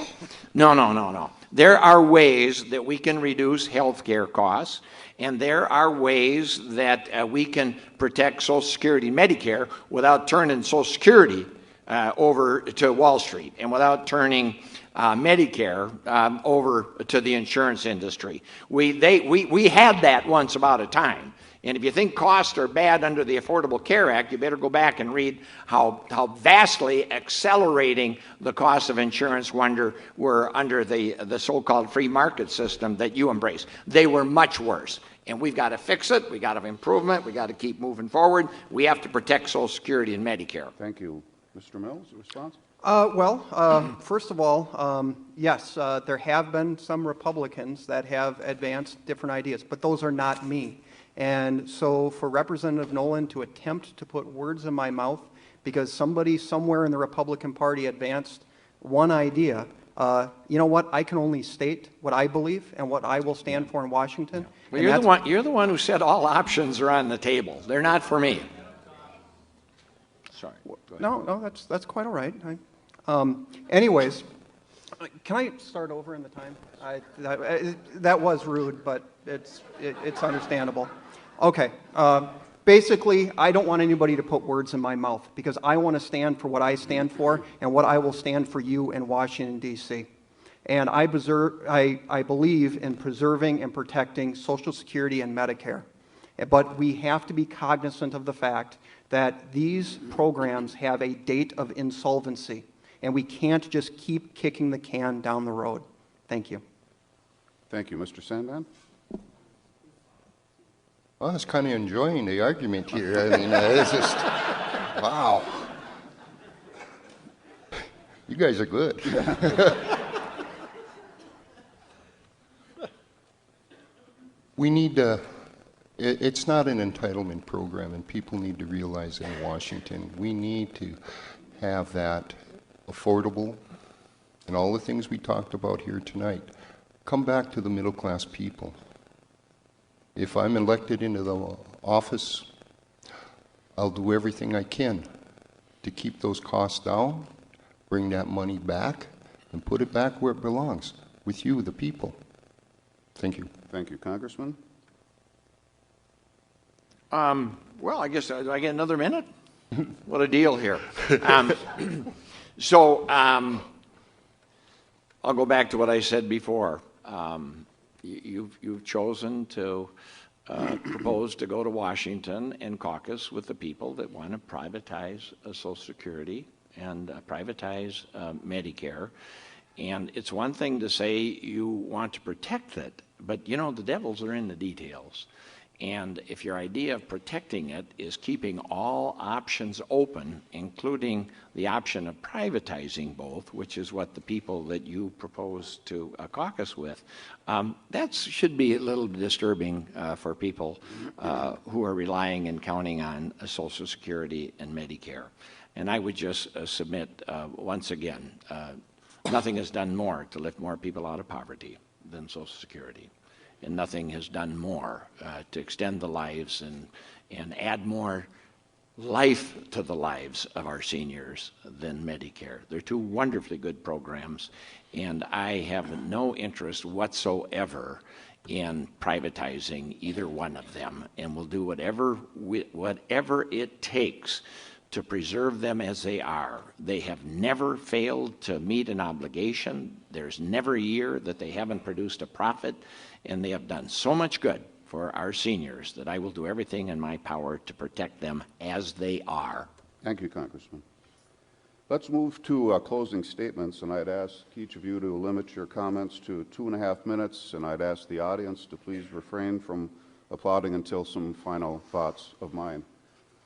No. There are ways that we can reduce health care costs, and there are ways that we can protect Social Security and Medicare without turning Social Security over to Wall Street and without turning Medicare over to the insurance industry. We had that once about a time. And if you think costs are bad under the Affordable Care Act, you better go back and read how vastly accelerating the costs of insurance were under the so-called free market system that you embrace. They were much worse. And we've got to fix it. We've got to have improvement. We've got to keep moving forward. We have to protect Social Security and Medicare. Thank you. Mr. Mills, a response? First of all, yes, there have been some Republicans that have advanced different ideas, but those are not me. And so for Representative Nolan to attempt to put words in my mouth because somebody somewhere in the Republican Party advanced one idea, you know what? I can only state what I believe and what I will stand for in Washington. Well, you're the one who said all options are on the table. They're not for me. Sorry. No, that's quite all right. Anyways, can I start over in the time? That was rude, but it's understandable. Okay. Basically, I don't want anybody to put words in my mouth because I want to stand for what I stand for and what I will stand for you in Washington, D.C. And I believe in preserving and protecting Social Security and Medicare. But we have to be cognizant of the fact that these programs have a date of insolvency, and we can't just keep kicking the can down the road. Thank you. Thank you. Mr. Sandman? I was kind of enjoying the argument here. I mean, it's just, wow. You guys are good. We need to, it's not an entitlement program, and people need to realize in Washington, we need to have that affordable, and all the things we talked about here tonight come back to the middle class people. If I'm elected into the office, I'll do everything I can to keep those costs down, bring that money back, and put it back where it belongs, with you, the people. Thank you. Thank you. Congressman? Well, I guess do I get another minute? What a deal here. I'll go back to what I said before. You've chosen to propose to go to Washington and caucus with the people that want to privatize Social Security and privatize Medicare. And it's one thing to say you want to protect it, but you know, the devils are in the details. And if your idea of protecting it is keeping all options open, including the option of privatizing both, which is what the people that you propose to caucus with, that should be a little disturbing for people who are relying and counting on Social Security and Medicare. And I would just submit once again, nothing has done more to lift more people out of poverty than Social Security. And nothing has done more to extend the lives and add more life to the lives of our seniors than Medicare. They're two wonderfully good programs, and I have no interest whatsoever in privatizing either one of them, and will do whatever it takes to preserve them as they are. They have never failed to meet an obligation. There's never a year that they haven't produced a profit, and they have done so much good for our seniors that I will do everything in my power to protect them as they are. Thank you, Congressman. Let's move to closing statements, and I'd ask each of you to limit your comments to 2.5 minutes, and I'd ask the audience to please refrain from applauding until some final thoughts of mine.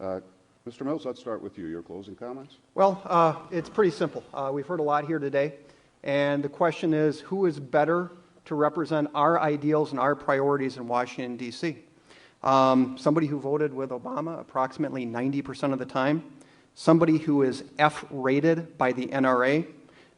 Mr. Mills, let's start with you. Your closing comments? Well, it's pretty simple. We've heard a lot here today, and the question is, who is better to represent our ideals and our priorities in Washington, D.C.? Somebody who voted with Obama approximately 90% of the time, somebody who is F-rated by the NRA,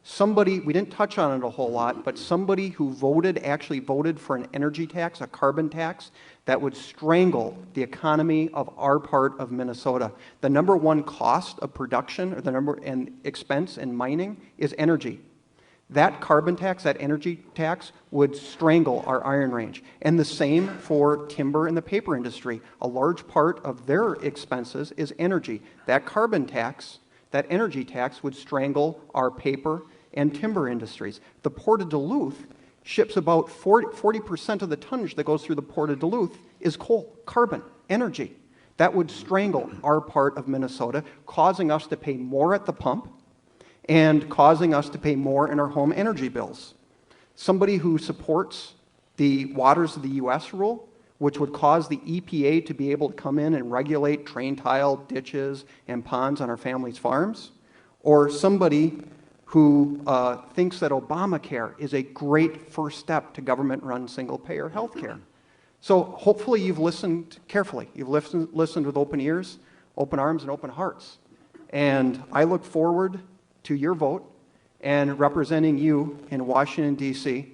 somebody, we didn't touch on it a whole lot, but somebody who actually voted for an energy tax, a carbon tax, that would strangle the economy of our part of Minnesota. The number one cost of production, or the number and expense in mining, is energy. That carbon tax, that energy tax, would strangle our Iron Range. And the same for timber and the paper industry. A large part of their expenses is energy. That carbon tax, that energy tax, would strangle our paper and timber industries. The Port of Duluth ships about 40% of the tonnage that goes through the Port of Duluth is coal, carbon, energy. That would strangle our part of Minnesota, causing us to pay more at the pump and causing us to pay more in our home energy bills. Somebody who supports the Waters of the U.S. rule, which would cause the EPA to be able to come in and regulate drain tile, ditches, and ponds on our families' farms, or somebody who thinks that Obamacare is a great first step to government-run single-payer health care. So hopefully you've listened carefully. You've listened with open ears, open arms, and open hearts. And I look forward to your vote and representing you in Washington, D.C.,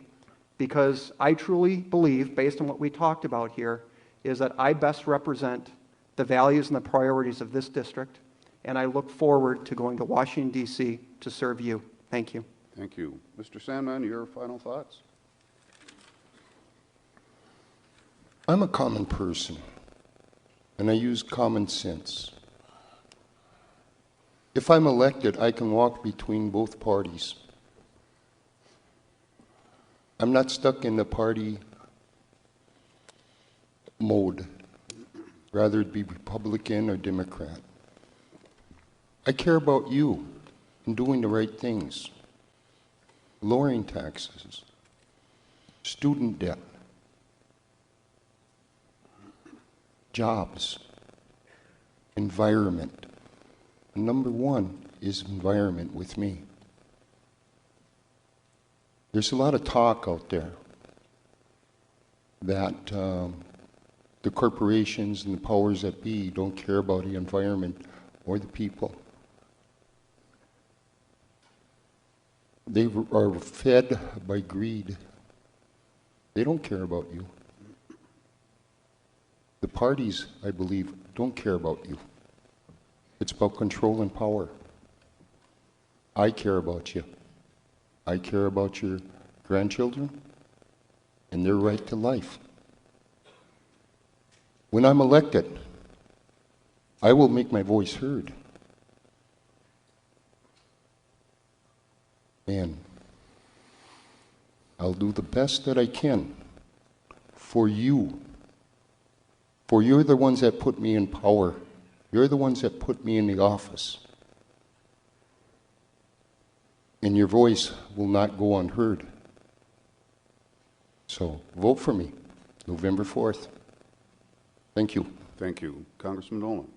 because I truly believe, based on what we talked about here, is that I best represent the values and the priorities of this district, and I look forward to going to Washington, D.C. to serve you. Thank you. Thank you. Mr. Sandman, your final thoughts? I'm a common person, and I use common sense. If I'm elected, I can walk between both parties. I'm not stuck in the party mode, rather it be Republican or Democrat. I care about you and doing the right things, lowering taxes, student debt, jobs, environment. And number one is environment with me. There's a lot of talk out there that the corporations and the powers that be don't care about the environment or the people. They are fed by greed. They don't care about you. The parties, I believe, don't care about you. It's about control and power. I care about you. I care about your grandchildren and their right to life. When I'm elected, I will make my voice heard. And I'll do the best that I can for you. For you're the ones that put me in power. You're the ones that put me in the office. And your voice will not go unheard. So vote for me, November 4th. Thank you. Thank you. Congressman Nolan.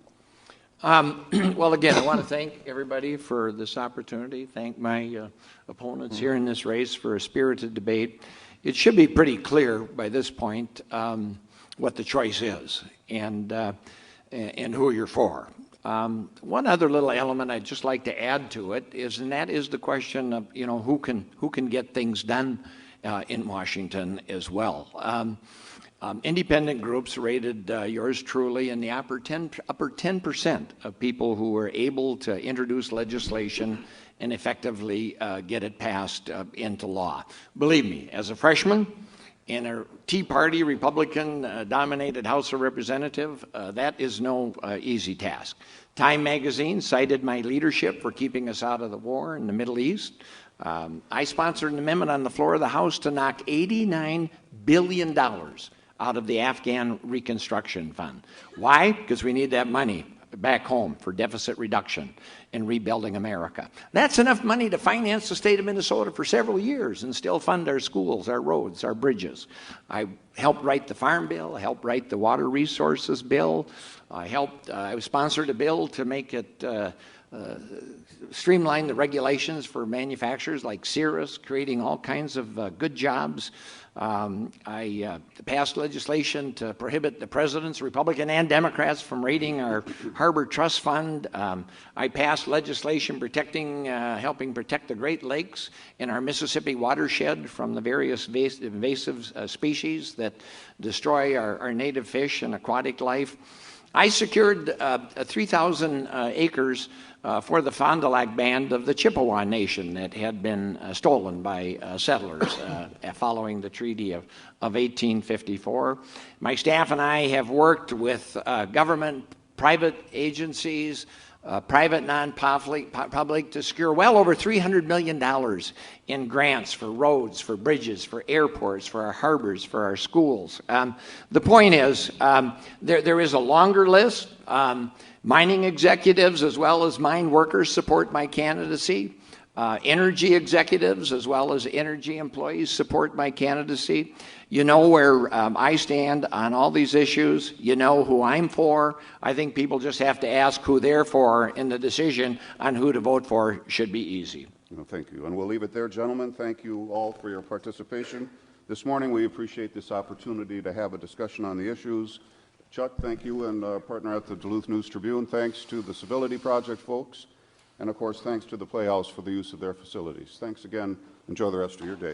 Well, again, I want to thank everybody for this opportunity, thank my opponents here in this race for a spirited debate. It should be pretty clear by this point what the choice is and who you're for. One other little element I'd just like to add to it is, and that is the question of, who can get things done in Washington as well. Independent groups rated yours truly in the upper 10% of people who were able to introduce legislation and effectively get it passed into law. Believe me, as a freshman, in a Tea Party Republican-dominated House of Representatives, that is no easy task. Time magazine cited my leadership for keeping us out of the war in the Middle East. I sponsored an amendment on the floor of the House to knock $89 billion out of the Afghan Reconstruction Fund. Why? Because we need that money back home for deficit reduction and rebuilding America. That's enough money to finance the state of Minnesota for several years and still fund our schools, our roads, our bridges. I helped write the Farm Bill, I helped write the Water Resources Bill, I sponsored a bill to make it streamline the regulations for manufacturers like Cirrus, creating all kinds of good jobs. I passed legislation to prohibit the presidents, Republican and Democrats, from raiding our Harbor Trust Fund. I passed legislation helping protect the Great Lakes in our Mississippi watershed from the various invasive species that destroy our native fish and aquatic life. I secured 3,000 acres for the Fond du Lac Band of the Chippewa Nation that had been stolen by settlers following the Treaty of 1854. My staff and I have worked with government, private agencies, private non-public to secure well over $300 million in grants for roads, for bridges, for airports, for our harbors, for our schools. The point is, there is a longer list. Mining executives as well as mine workers support my candidacy. Energy executives as well as energy employees support my candidacy. You know where I stand on all these issues. You know who I'm for. I think people just have to ask who they're for, and the decision on who to vote for should be easy. Well, thank you. And we'll leave it there, gentlemen. Thank you all for your participation. This morning, we appreciate this opportunity to have a discussion on the issues. Chuck, thank you, and our partner at the Duluth News-Tribune. Thanks to the Civility Project folks. And, of course, thanks to the Playhouse for the use of their facilities. Thanks again. Enjoy the rest of your day.